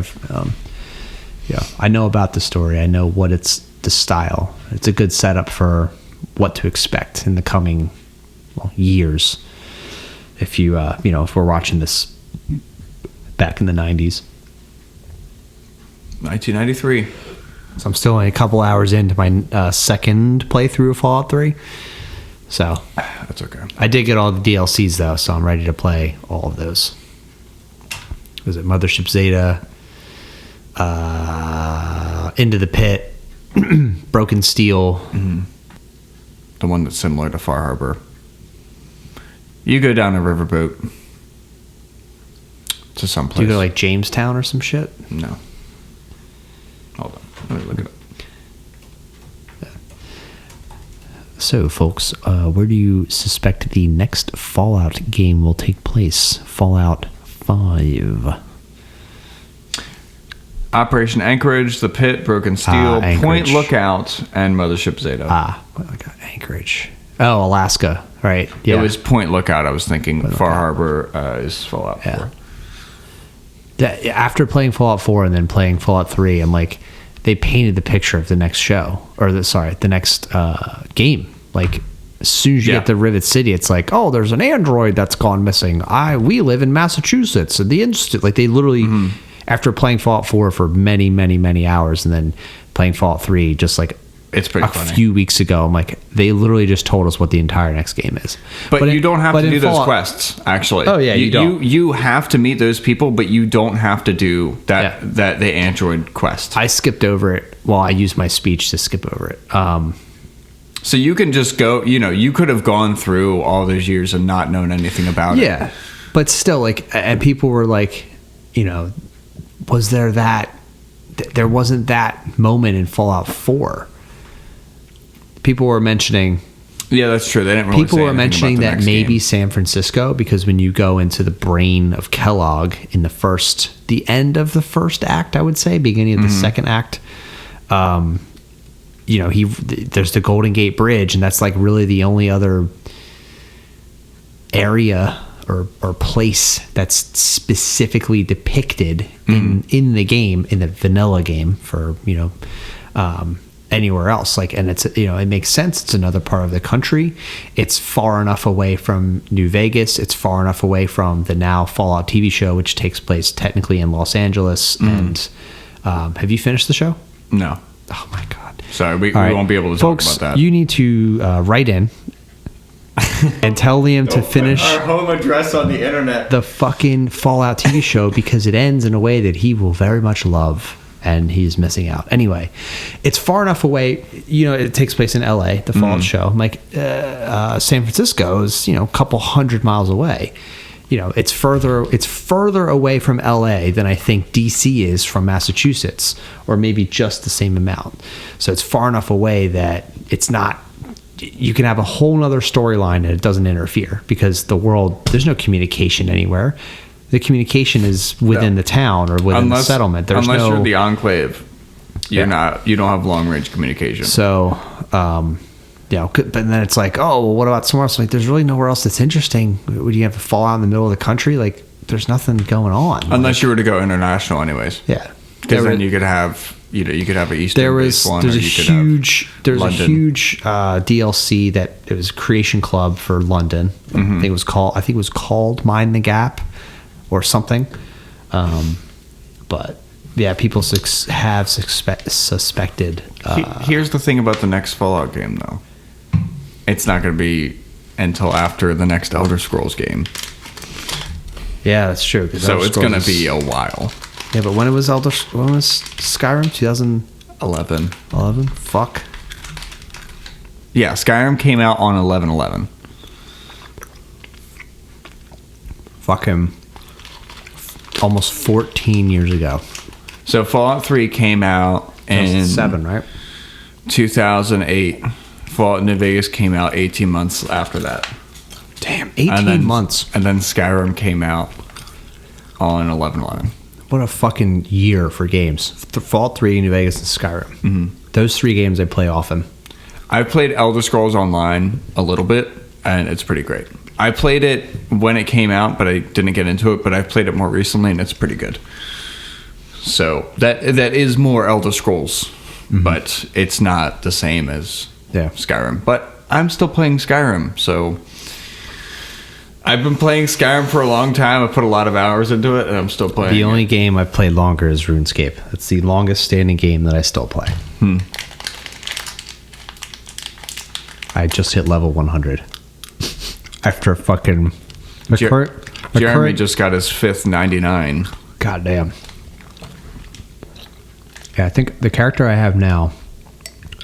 I know about the story. I know what it's the style. It's a good setup for what to expect in the coming years. If if we're watching this back in the 90s. 1993. So I'm still only a couple hours into my second playthrough of Fallout 3. So That's okay. I did get all the DLCs though, so I'm ready to play all of those. Was it Mothership Zeta, Into the Pit, Broken Steel? The one that's similar to Far Harbor. You go down a riverboat to some Do place. you go to like Jamestown or some shit? No. Hold on. Let me look it up. So, folks, where do you suspect the next Fallout game will take place? Fallout 5. Operation Anchorage, The Pit, Broken Steel, Anchorage. Point Lookout, and Mothership Zeta. Anchorage. Oh, Alaska. Right. Yeah. It was Point Lookout. I was thinking Far Harbor is Fallout 4. After playing Fallout 4 and then playing Fallout 3, I'm like, they painted the picture of the next show, or the next game. Like, as soon as you get to Rivet City, it's like, oh, there's an android that's gone missing. We live in Massachusetts. And like, they literally, after playing Fallout 4 for many, many, many hours, and then playing Fallout 3, just like It's pretty a funny. few weeks ago, I'm like, they literally just told us what the entire next game is. But you don't have to in do those Fallout- quests, actually. Oh, yeah, you don't. You have to meet those people, but you don't have to do that the Android quest. I skipped over it. Well, I used my speech to skip over it. So you can just go, you could have gone through all those years and not known anything about it. Yeah, but still, like, and people were like, was there that? There wasn't that moment in Fallout 4. People were mentioning. Yeah, that's true. They didn't really People say were anything mentioning about the that next maybe game. San Francisco, because when you go into the brain of Kellogg in the end of the first act, I would say, beginning of the second act, there's the Golden Gate Bridge, and that's like really the only other area or place that's specifically depicted in the game, in the vanilla game for anywhere else. Like, and it's, you know, it makes sense. It's another part of the country. It's far enough away from New Vegas. It's far enough away from the now Fallout TV show, which takes place technically in Los Angeles. And have you finished the show? No. Oh my God. Sorry, we All right. won't be able to Folks, talk about that. you need to write in and tell Liam to finish our home address on the internet. the fucking Fallout TV show, because it ends in a way that he will very much love, and he's missing out. Anyway, it's far enough away. You know, it takes place in LA, the Fallout show. Like San Francisco is, you know, a couple hundred miles away. You know, it's further away from LA than I think DC is from Massachusetts, or maybe just the same amount. So it's far enough away that it's not, you can have a whole nother storyline and it doesn't interfere, because the world, there's no communication anywhere. The communication is within the town or within the settlement. There's unless no, you're the Enclave, you don't have long range communication. so, you know, but then it's like, oh, well, what about somewhere else? Like, there's really nowhere else that's interesting. Would you have to fall out in the middle of the country? Like, there's nothing going on. Unless you were to go international, anyways. Yeah, Because then you could have, you know, you could have an Eastern there's based one, a or you could have huge London. DLC that it was Creation Club for London. I think it was called Mind the Gap or something. But yeah, people have suspected. Here's the thing about the next Fallout game, though. It's not going to be until after the next Elder Scrolls game. Yeah, that's true. 'Cause So Elder it's going to Scrolls be a while. Yeah, but when was Skyrim? 2011. 11. Fuck. Yeah, Skyrim came out on 11/11. Fucking almost 14 years ago. So Fallout 3 came out in 7, right? 2008. Fallout New Vegas came out 18 months after that. Damn, 18 months. And then Skyrim came out on 11/11. What a fucking year for games. Fallout 3, New Vegas, and Skyrim. Mm-hmm. Those 3 games I play often. I played Elder Scrolls Online a little bit, and it's pretty great. I played it when it came out, but I didn't get into it. But I played it more recently, and it's pretty good. So that is more Elder Scrolls, but it's not the same as Skyrim. But I'm still playing Skyrim, so I've been playing Skyrim for a long time. I put a lot of hours into it, and I'm still playing. The only game I've played longer is RuneScape. It's the longest standing game that I still play. I just hit level 100 after fucking Jeremy just got his 5th 99. Goddamn. Yeah, I think the character I have now,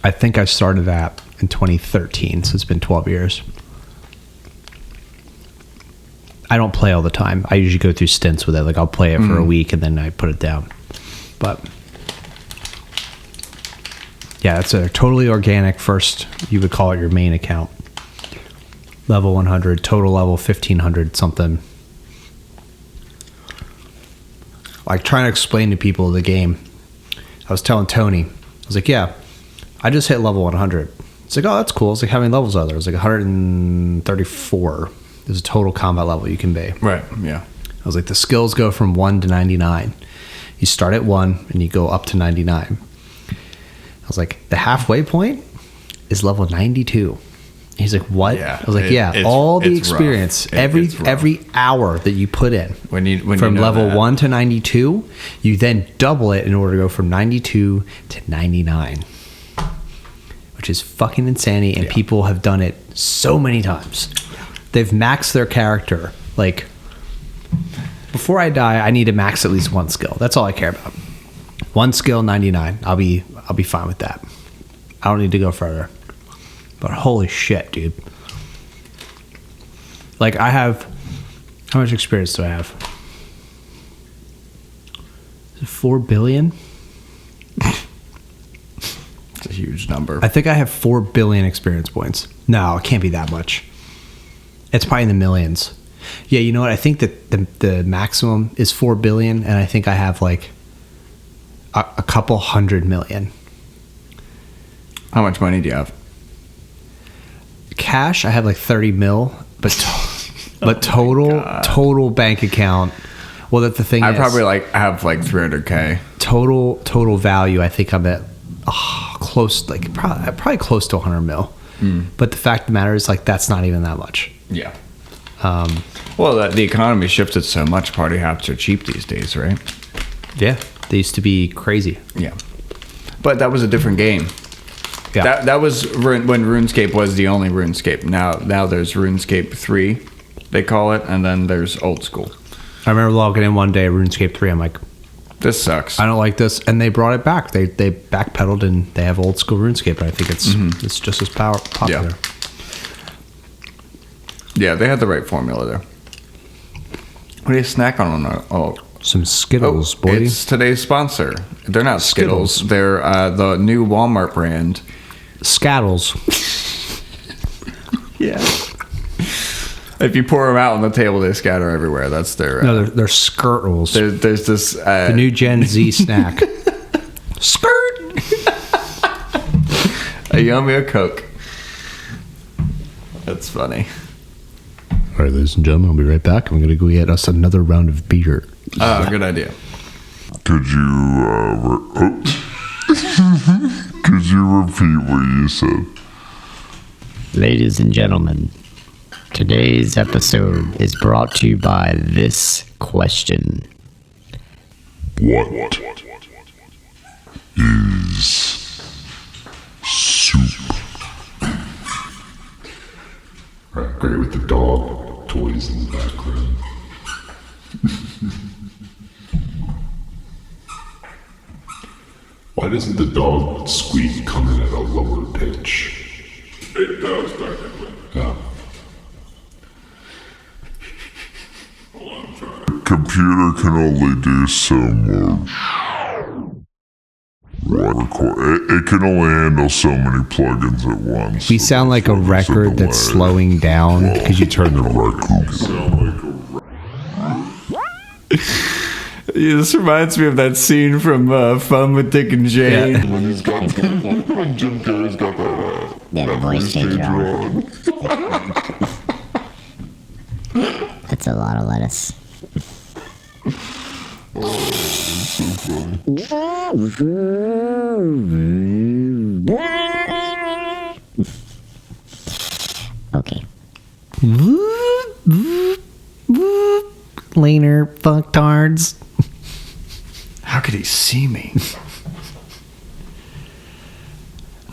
I think I started that in 2013, so it's been 12 years. I don't play all the time. I usually go through stints with it. Like, I'll play it for a week and then I put it down. But yeah, it's a totally organic first, you would call it your main account. Level 100, total level 1500 something. Like, trying to explain to people the game. I was telling Tony, I was like, yeah, I just hit level 100. It's like, oh, that's cool. It's like, how many levels are there? It's like 134. There's a total combat level you can be. Right, yeah. I was like, the skills go from 1 to 99. You start at 1 and you go up to 99. I was like, the halfway point is level 92. He's like, what? Yeah, I was like, yeah, all the experience, every hour that you put in from level 1 to 92, you then double it in order to go from 92 to 99, which is fucking insanity. And people have done it so many times. They've maxed their character. Like, before I die, I need to max at least one skill. That's all I care about. One skill, 99. I'll be fine with that. I don't need to go further. But holy shit, dude. Like, I have... How much experience do I have? Is it 4 billion? It's a huge number. I think I have 4 billion experience points. No, it can't be that much. It's probably in the millions. Yeah, you know what? I think that the maximum is 4 billion, and I think I have, like, a couple 100 million. How much money do you have? Cash, I have like 30 mil, but total bank account. Well, that's the thing. I have like 300K. Total value. I think I'm at close, like probably close to 100 mil. But the fact of the matter is, like, that's not even that much. Yeah. Well, the economy shifted so much. Party hats are cheap these days, right? Yeah, they used to be crazy. Yeah. But that was a different game. Yeah, That was when RuneScape was the only RuneScape. Now there's RuneScape 3, they call it, and then there's old school. I remember logging in one day, RuneScape 3. I'm like, This sucks. I don't like this, and they brought it back. They backpedaled, and they have old school RuneScape. And I think it's just as popular. Yeah, they had the right formula there. What are you snacking on? Oh, Some Skittles, boy. It's today's sponsor. They're not Skittles. Skittles. They're the new Walmart brand. Scattles. Yeah. If you pour them out on the table, they scatter everywhere. That's their. No, they're Skirtles. There's this. The new Gen Z snack. Skirt. A yummy a Coke. That's funny. All right, ladies and gentlemen, I'll be right back. I'm going to go get us another round of beer. Oh, good idea. Could you repeat what you said? Ladies and gentlemen, today's episode is brought to you by this question. What is soup? I agree with the dog toys in the background. Why doesn't the dog squeak come in at a lower pitch? It does, technically. Yeah. Computer can only do so much. It can only handle so many plugins at once. We sound like a record that's slowing down because you turn the Yeah, this reminds me of that scene from Fun with Dick and Jane. Yeah. When he's got when Jim Carrey's got that Yeah, the voice changer on. That's a lot of lettuce. Okay. Laner fucktards. How could he see me?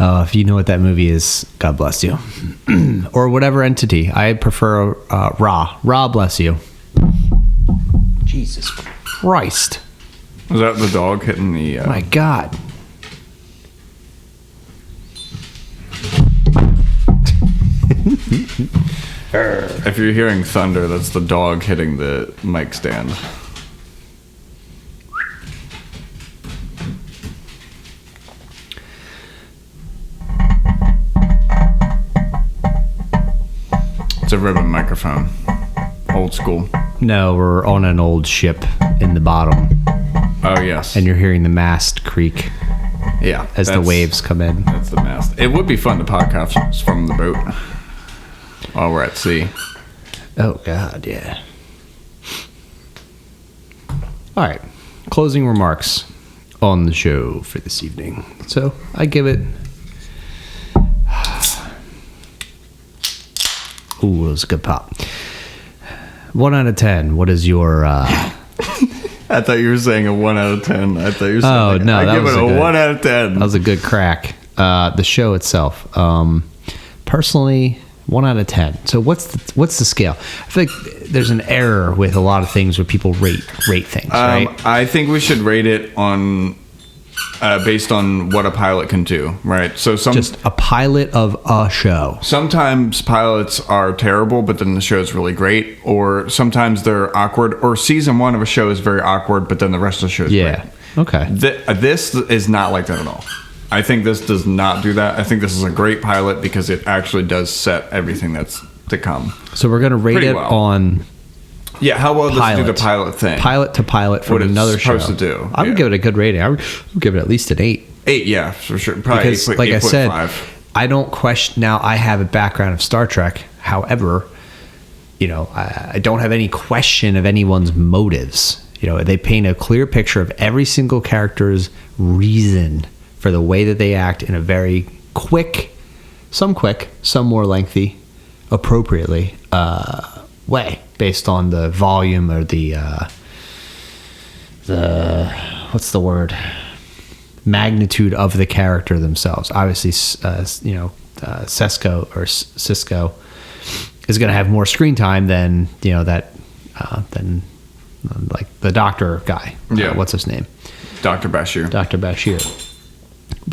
If you know what that movie is, God bless you. Or whatever entity. I prefer Ra. Ra bless you. Jesus Christ. Was that the dog hitting the... My God. If you're hearing thunder, that's the dog hitting the mic stand. It's a ribbon microphone. Old school. No, we're on an old ship in the bottom, Oh, yes. and you're hearing the mast creak yeah, as the that's- waves come in. That's the mast. It would be fun to podcast from the boat while we're at sea. Oh, God, yeah. All right. Closing remarks on the show for this evening. So I give it... Ooh, it was a good pop. 1 out of 10. What is your... I thought you were saying a 1 out of 10. I thought you were saying Oh, no, I that give was it a a good- 1 out of 10. That was a good crack. The show itself. Personally, 1 out of 10. So what's the scale? I feel like there's an error with a lot of things where people rate things, right? I think we should rate it on based on what a pilot can do, right? So Just a pilot of a show. sometimes pilots are terrible, but then the show is really great, or sometimes they're awkward, or season 1 of a show is very awkward, but then the rest of the show is Yeah. great. Okay. This is not like that at all. I think this does not do that. I think this is a great pilot because it actually does set everything that's to come. So we're going to rate Pretty it well. on Yeah, how well does it do pilot. the pilot thing? Pilot to pilot from What it's another show. supposed to do, I would yeah. give it a good rating. I would give it at least an 8. 8, yeah, for sure. Probably Because, 8, like I said, 8.5. I don't question. Now, I have a background of Star Trek. However, I don't have any question of anyone's motives. They paint a clear picture of every single character's reason for the way that they act in a very quick, some more lengthy, appropriately way, based on the volume or the what's the word, magnitude of the character themselves. Obviously, Cisco is going to have more screen time than than like the doctor guy. Yeah. What's his name? Dr. Bashir. Dr. Bashir.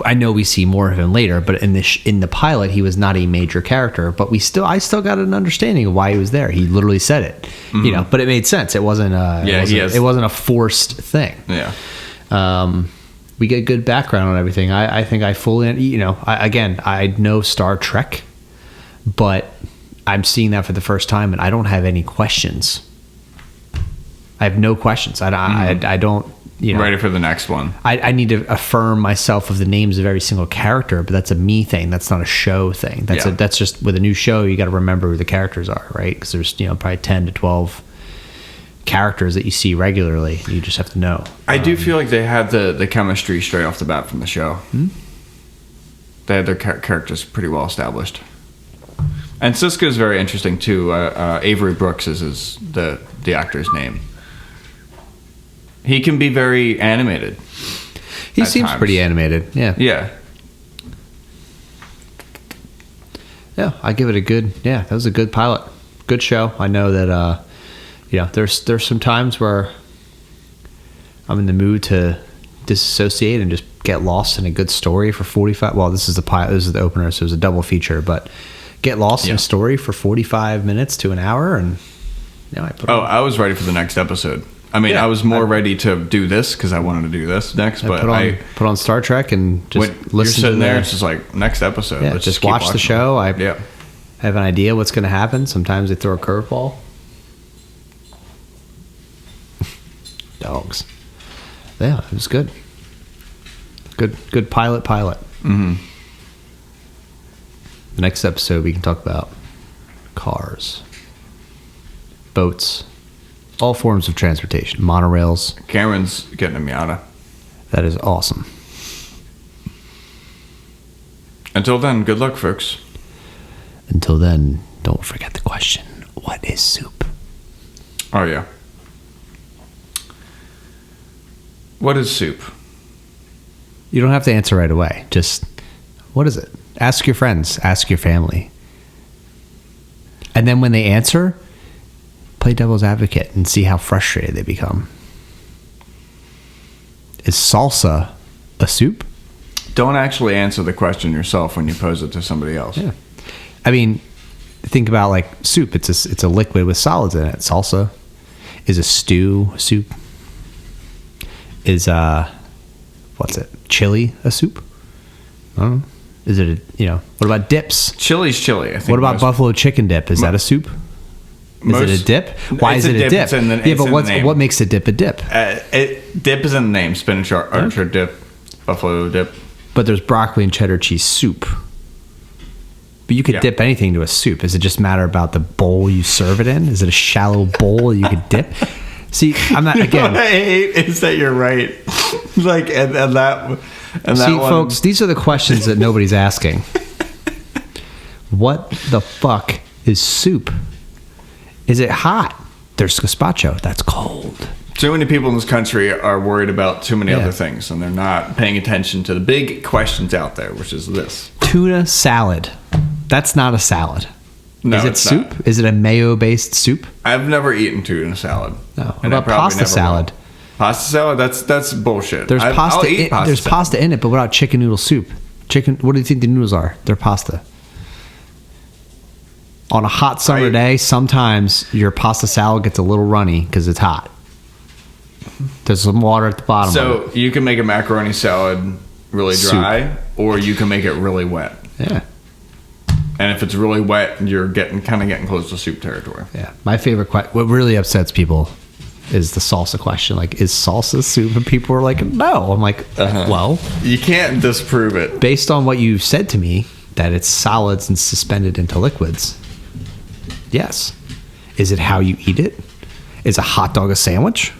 I know we see more of him later, but in the pilot, he was not a major character. But I still got an understanding of why he was there. He literally said it, But it made sense. It wasn't it wasn't a forced thing. Yeah. We get good background on everything. I think I fully, I know Star Trek, but I'm seeing that for the first time, and I don't have any questions. I have no questions. I don't. Ready for the next one. I need to affirm myself of the names of every single character, but that's a me thing. That's not a show thing. That's just with a new show, you got to remember who the characters are, right? Because there's probably 10 to 12 characters that you see regularly. You just have to know. I do feel like they had the chemistry straight off the bat from the show. They had their characters pretty well established. And Cisco's very interesting too. Avery Brooks is the actor's name. He can be very animated. He seems times. Pretty animated. Yeah. Yeah. Yeah, I give it a good. Yeah, that was a good pilot. Good show. I know that. There's some times where I'm in the mood to disassociate and just get lost in a good story for 45. Well, this is the pilot. This is the opener, so it was a double feature. But get lost in a story for 45 minutes to an hour, and I was ready for the next episode. I mean, I was more ready to do this because I wanted to do this next. But put on Star Trek and just listen. You're sitting there, it's just like next episode. Yeah, let's just watch the show. I have an idea what's going to happen. Sometimes they throw a curveball. Dogs. Yeah, it was good. Good pilot. Mm-hmm. The next episode we can talk about cars, boats, all forms of transportation, monorails. Cameron's getting a Miata. That is awesome. Until then, good luck, folks. Until then, don't forget the question: what is soup? Oh yeah. What is soup? You don't have to answer right away. Just, what is it? Ask your friends. Ask your family. And then when they answer, play devil's advocate and see how frustrated they become. Is salsa a soup? Don't actually answer the question yourself when you pose it to somebody else. Yeah. I mean, think about like soup. It's a liquid with solids in it. Salsa is a stew soup. Is what's it? Chili a soup? I don't know. Is it what about dips? Chili's chili, I think. What about buffalo chicken dip? Is that a soup? Is it a dip? Why is it a dip? What makes a dip a dip? Dip is in the name. Spinach archer dip, buffalo dip. But there's broccoli and cheddar cheese soup. But you could dip anything to a soup. Does it just matter about the bowl you serve it in? Is it a shallow bowl you could dip? See, I'm not again. What I hate is that you're right. Like and that. See, folks, these are the questions that nobody's asking. What the fuck is soup? Is it hot? There's gazpacho. That's cold. Too many people in this country are worried about too many other things, and they're not paying attention to the big questions out there, which is this. Tuna salad. That's not a salad. No, is it soup? Not. Is it a mayo-based soup? I've never eaten tuna salad. No. What about pasta salad? Pasta salad? That's bullshit. There's pasta in it, but what about chicken noodle soup? What do you think the noodles are? They're pasta. On a hot summer day, sometimes your pasta salad gets a little runny because it's hot. There's some water at the bottom. So you can make a macaroni salad really dry, or you can make it really wet. Yeah. And if it's really wet, you're getting close to soup territory. Yeah. My favorite what really upsets people is the salsa question. Like, is salsa soup? And people are like, no. I'm like, well, you can't disprove it. Based on what you said to me, that it's solids and suspended into liquids. Yes. Is it how you eat it? Is a hot dog a sandwich?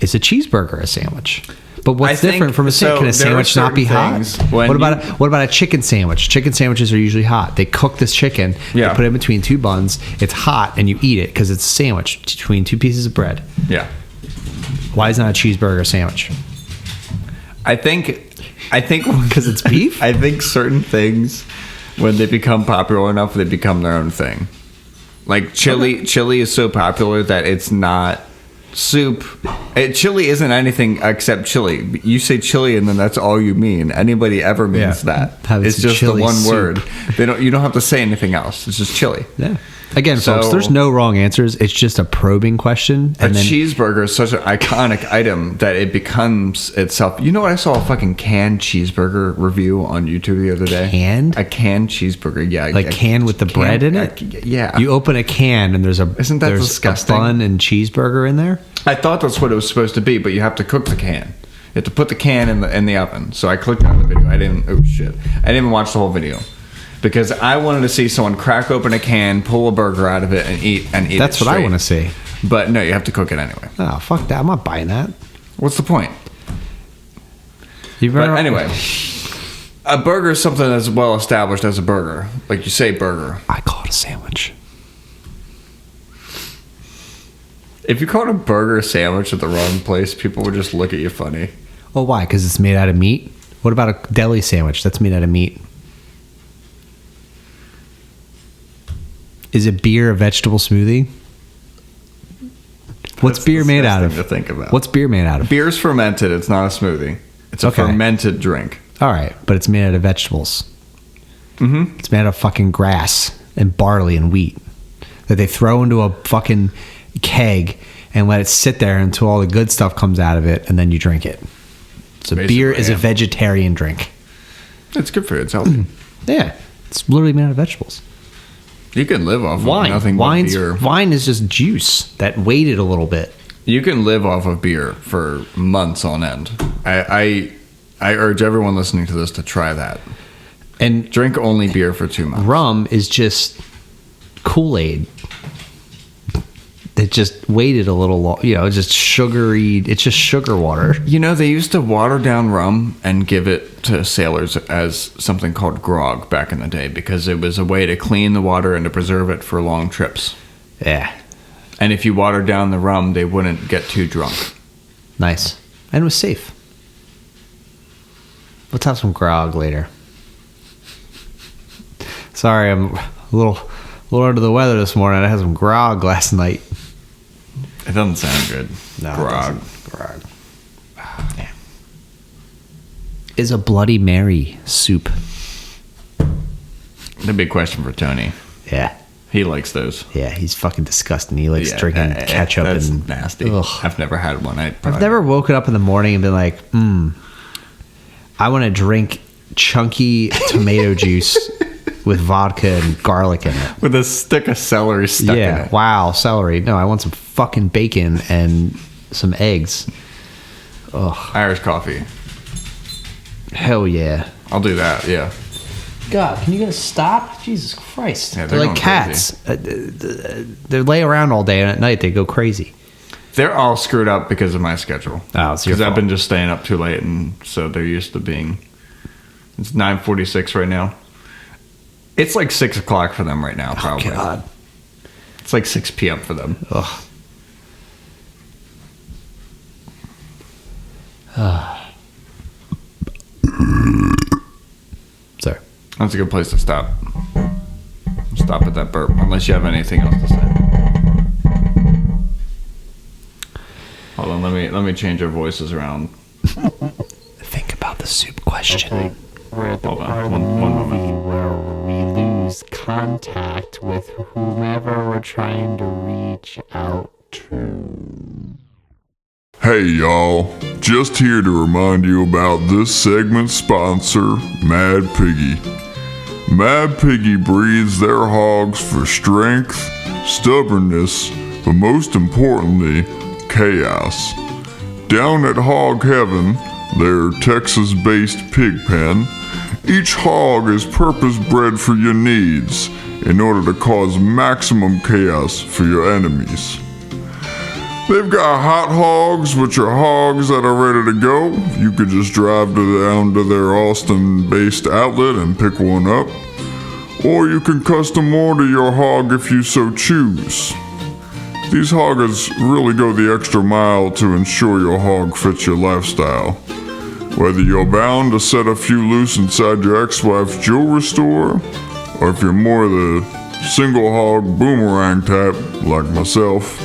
Is a cheeseburger a sandwich? But what's different from a sandwich? Can a sandwich not be hot? What about a chicken sandwich? Chicken sandwiches are usually hot. They cook this chicken. Yeah. They put it in between two buns. It's hot, and you eat it because it's a sandwich between two pieces of bread. Yeah. Why is not a cheeseburger a sandwich? I think Because it's beef? I think certain things, when they become popular enough, they become their own thing. Like chili. Chili is so popular that it's not soup. Chili isn't anything except chili. You say chili, and then that's all you mean. Anybody ever means that. Have It's some just the chili one soup. word. You don't have to say anything else. It's just chili. Yeah. Again, So- folks, there's no wrong answers. It's just a probing question. A cheeseburger is such an iconic item that it becomes itself. You know what? I saw a fucking canned cheeseburger review on YouTube the other day. Canned? A canned cheeseburger, yeah. like can with the bread in it? Yeah. You open a can and there's Isn't that disgusting? a bun and cheeseburger in there? I thought that's what it was supposed to be, but you have to cook the can. You have to put the can in the oven. So I clicked on the video. I didn't even watch the whole video. Because I wanted to see someone crack open a can, pull a burger out of it, and eat That's it what I straight. want to see. But no, you have to cook it anyway. Oh, fuck that. I'm not buying that. What's the point? You But anyway, a burger is something that's well established as a burger. Like you say burger. I call it a sandwich. If you called a burger a sandwich at the wrong place, people would just look at you funny. Well, why? Because it's made out of meat? What about a deli sandwich? That's made out of meat. Is it beer a vegetable smoothie? What's That's beer made out of? disgusting to think about. What's beer made out of? Beer's fermented. It's not a smoothie. It's a Okay. fermented drink. All right, but it's made out of vegetables. Mm-hmm. It's made out of fucking grass and barley and wheat that they throw into a fucking keg and let it sit there until all the good stuff comes out of it, and then you drink it. So Basically, beer is a yeah. vegetarian drink. It's good for you. It's healthy. Yeah, it's literally made out of vegetables. You can live off Wine, of nothing but beer. Wine is just juice that weighted a little bit. You can live off of beer for months on end. I urge everyone listening to this to try that. And Drink only beer for 2 months. rum is just Kool-Aid. It just weighted a little long, just sugary. It's just sugar water. You know, they used to water down rum and give it to sailors as something called grog back in the day because it was a way to clean the water and to preserve it for long trips. Yeah, And if you watered down the rum, they wouldn't get too drunk. nice. And it was safe. Let's have some grog later. Sorry, I'm a little under the weather this morning. I had some grog last night. It doesn't sound good. No, it grog. doesn't. Grog. Yeah. Is a Bloody Mary soup? The big question for Tony. Yeah. He likes those. Yeah, he's fucking disgusting. He likes Yeah, drinking ketchup that's and nasty. Ugh. I've never had one. I've never woken up in the morning and been like, I want to drink chunky tomato juice with vodka and garlic in it. with a stick of celery stuck in it. Wow, celery. No, I want some fucking bacon and some eggs. Ugh, Irish coffee. hell yeah. I'll do that. Yeah. God, can you guys stop? Jesus Christ. Yeah, they're they're like going cats. They lay around all day and at night they go crazy. They're all screwed up because of my schedule. Oh, it's your Because I've fault. been just staying up too late, and so they're used to being. It's 9:46 right now. It's like 6 o'clock for them right now, probably. Oh, God. It's like 6 p.m. for them. Ugh. Sorry. That's a good place to stop. Stop at that burp, unless you have anything else to say. Hold on, let me change our voices around. Think about the soup question. Hold on, one moment. Where we lose contact with whomever we're trying to reach out to. Hey y'all, just here to remind you about this segment's sponsor, Mad Piggy. Mad Piggy breeds their hogs for strength, stubbornness, but most importantly, chaos. Down at Hog Heaven, their Texas-based pig pen, each hog is purpose-bred for your needs in order to cause maximum chaos for your enemies. They've got hot hogs, which are hogs that are ready to go. You could just drive down to their Austin-based outlet and pick one up. Or you can custom order your hog if you so choose. These hoggers really go the extra mile to ensure your hog fits your lifestyle. Whether you're bound to set a few loose inside your ex-wife's jewelry store, or if you're more the single hog boomerang type like myself,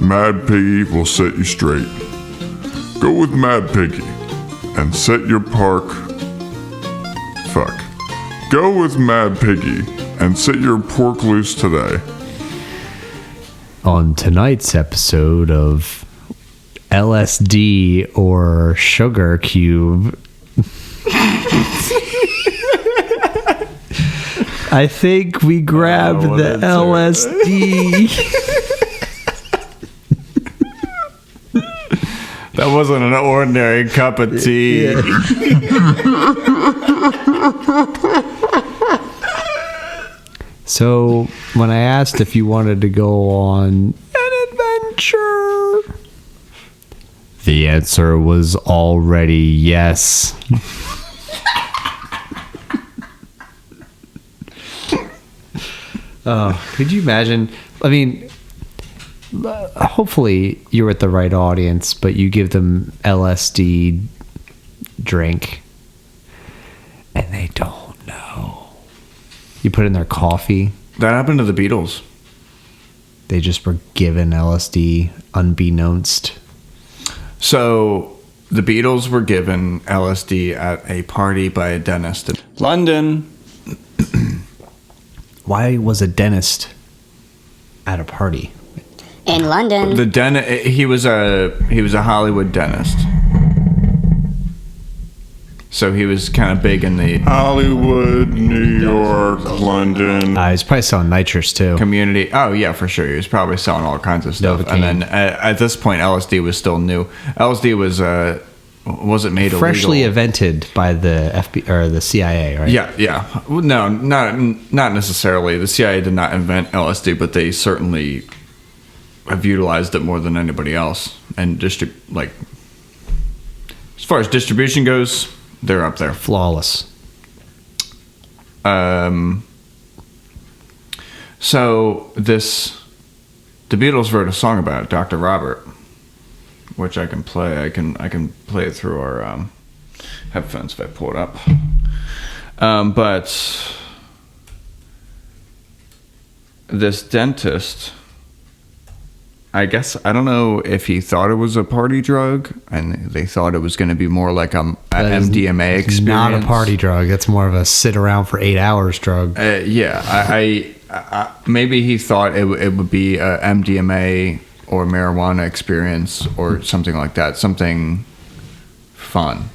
Mad Piggy will set you straight. Go with Mad Piggy and set your park. Go with Mad Piggy and set your pork loose today. On tonight's episode of LSD or Sugar Cube, I think we grabbed the LSD. That wasn't an ordinary cup of tea. So when I asked if you wanted to go on an adventure, the answer was already yes. Could you imagine? I mean, hopefully you're with the right audience, but you give them LSD drink and they don't know. You put in their coffee. That happened to the Beatles. They just were given LSD unbeknownst. So the Beatles were given LSD at a party by a dentist in London. Why was a dentist at a party? In London. He was a Hollywood dentist. So he was kind of big in the Hollywood, New York, London. He's probably selling nitrous too. community. Oh yeah, for sure. He was probably selling all kinds of stuff. Novocaine. And then at this point, LSD was still new. LSD wasn't made Freshly illegal. invented by the FBI or the CIA, right? Yeah. No, not necessarily. The CIA did not invent LSD, but they certainly have utilized it more than anybody else. And as far as distribution goes, they're up there. Flawless. So the Beatles wrote a song about it, Dr. Robert, which I can play. I can play it through our headphones if I pull it up. But this dentist, I guess, I don't know if he thought it was a party drug and they thought it was going to be more like an MDMA experience. Not a party drug. That's more of a sit around for 8 hours drug. Yeah, I maybe he thought it would be a MDMA or marijuana experience or something like that, something fun.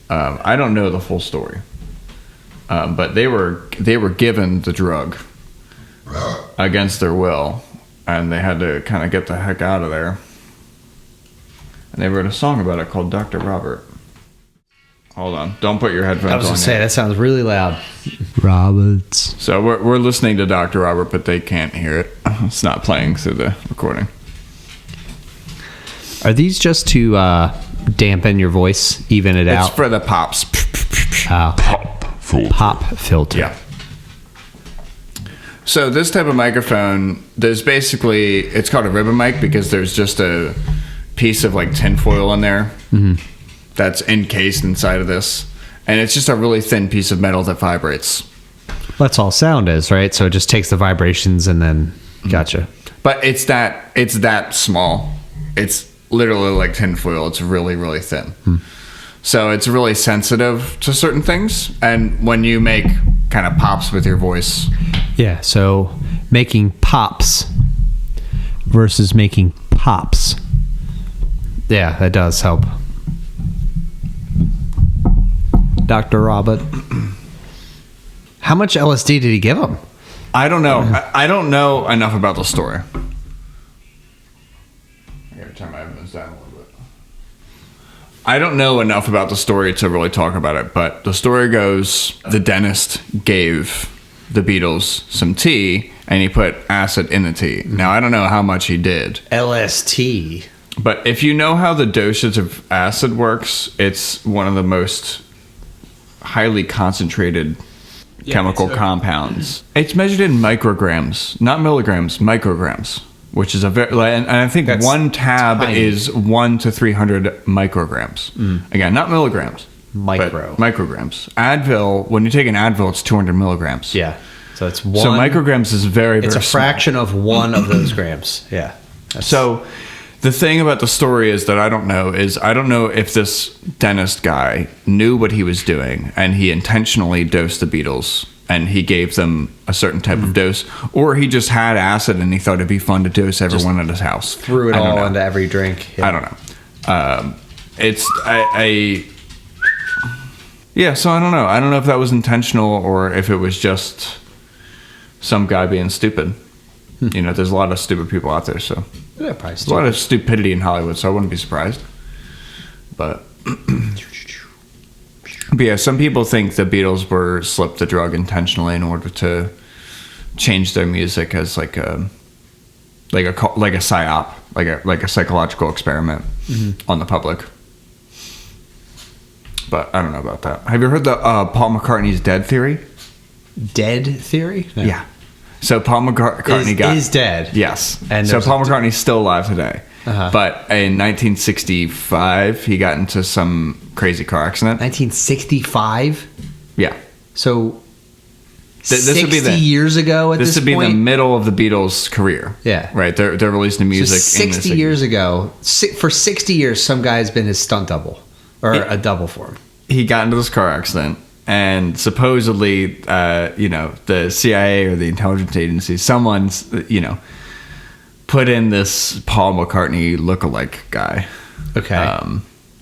I don't know the full story, but they were given the drug against their will, and they had to kind of get the heck out of there. And they wrote a song about it called Dr. Robert. Hold on, don't put your headphones on. I was going to yet. say, that sounds really loud. Roberts. So we're listening to Dr. Robert, but they can't hear it. It's not playing through the recording. Are these just to dampen your voice, even it out? It's for the pops. Pop filter. Yeah. So this type of microphone, there's basically, it's called a ribbon mic because there's just a piece of like tinfoil in there that's encased inside of this. And it's just a really thin piece of metal that vibrates. That's all sound is, right? So it just takes the vibrations and then, gotcha. But it's that small. It's literally like tinfoil. It's really, really thin. So it's really sensitive to certain things. And when you make kind of pops with your voice. Yeah, so making pops versus making pops. Yeah, that does help. Dr. Robert. How much LSD did he give him? I don't know. I don't know enough about the story. I gotta turn my headphones down a little bit. I don't know enough about the story to really talk about it, but the story goes the dentist gave the Beatles some tea, and he put acid in the tea. Now, I don't know how much he did. LST. But if you know how the dosage of acid works, it's one of the most highly concentrated chemical compounds. It's measured in micrograms, not milligrams, micrograms, which is a very, and I think That's one tab tiny. is 1 to 300 micrograms. Again, not milligrams. Micro. But micrograms. Advil, when you take an Advil, it's 200 milligrams. Yeah. So it's one. So micrograms is very, very It's a small. fraction of one of those grams. Yeah. So the thing about the story is that I don't know if this dentist guy knew what he was doing and he intentionally dosed the Beatles and he gave them a certain type of dose, or he just had acid and he thought it'd be fun to dose everyone at his house. Threw it I don't all know. into every drink. Yeah. I don't know. Yeah, so I don't know. I don't know if that was intentional or if it was just some guy being stupid. You know, there's a lot of stupid people out there, so Yeah, probably there's a lot of stupidity in Hollywood, so I wouldn't be surprised. But yeah, some people think the Beatles were slipped the drug intentionally in order to change their music as like a psyop, like a psychological experiment on the public. But I don't know about that. Have you heard the Paul McCartney's dead theory? Dead theory? No. Yeah. So Paul McCartney is dead. Yes. And so there's Paul McCartney's still alive today. Uh-huh. But in 1965, he got into some crazy car accident. 1965? Yeah. So This 60 would be the years ago at this would be point? the middle of the Beatles' career. Yeah. Right. They're releasing the So music. in the 60 years ago, for 60 years, some guy has been his stunt double. Or a double for him. He got into this car accident, and supposedly, the CIA or the intelligence agency, someone's, put in this Paul McCartney lookalike guy. Okay.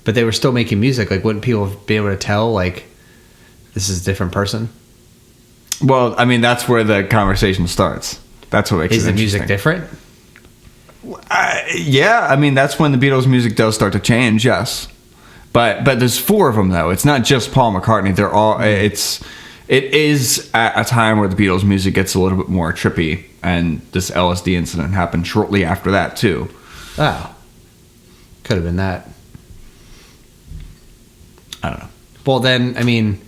But they were still making music. Like, wouldn't people be able to tell, like, this is a different person? Well, I mean, that's where the conversation starts. That's what makes Is it the music interesting. different? Yeah, I mean, that's when the Beatles' music does start to change, yes. But there's four of them, though. It's not just Paul McCartney. They're all. It is at a time where the Beatles' music gets a little bit more trippy, and this LSD incident happened shortly after that too. Oh. Could have been that. I don't know. Well, then, I mean,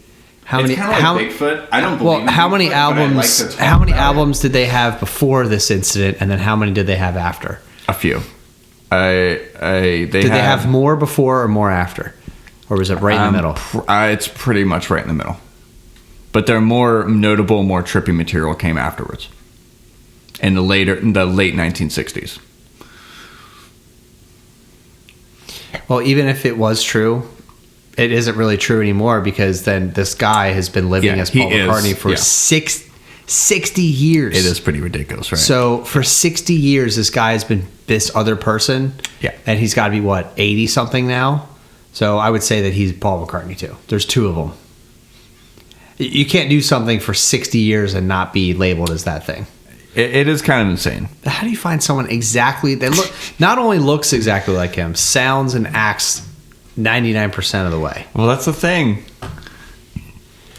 how many? Bigfoot. I don't believe. Well, how many albums? How many albums did they have before this incident, and then how many did they have after? A few. Did they have more before or more after, or was it right in the middle? It's pretty much right in the middle. But their more notable, more trippy material came afterwards, in the late 1960s. Well, even if it was true, it isn't really true anymore, because then this guy has been living as Paul McCartney for 60 years. It is pretty ridiculous, right? So for 60 years, this guy has been this other person. Yeah. And he's got to be, 80 something now? So I would say that he's Paul McCartney too. There's two of them. You can't do something for 60 years and not be labeled as that thing. It is kind of insane. How do you find someone exactly that not only looks exactly like him, sounds and acts 99% of the way? Well, that's the thing.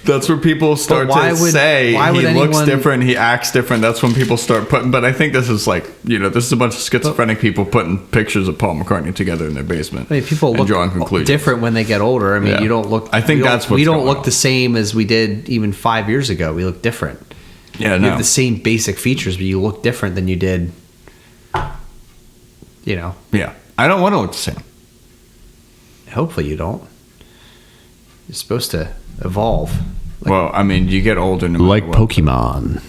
That's where people start to say why would he looks anyone- different, he acts different. That's when people start putting. But I think this is this is a bunch of schizophrenic people putting pictures of Paul McCartney together in their basement. I mean, people and look drawing conclusions. different when they get older. I mean, Yeah. you don't look. I think that's what's we don't going look on. the same as we did even 5 years ago. We look different. Yeah, You no. have the same basic features, but you look different than you did. Yeah, I don't want to look the same. Hopefully, you don't. You're supposed to evolve. Well, I mean, you get older. No matter Like what. Pokemon.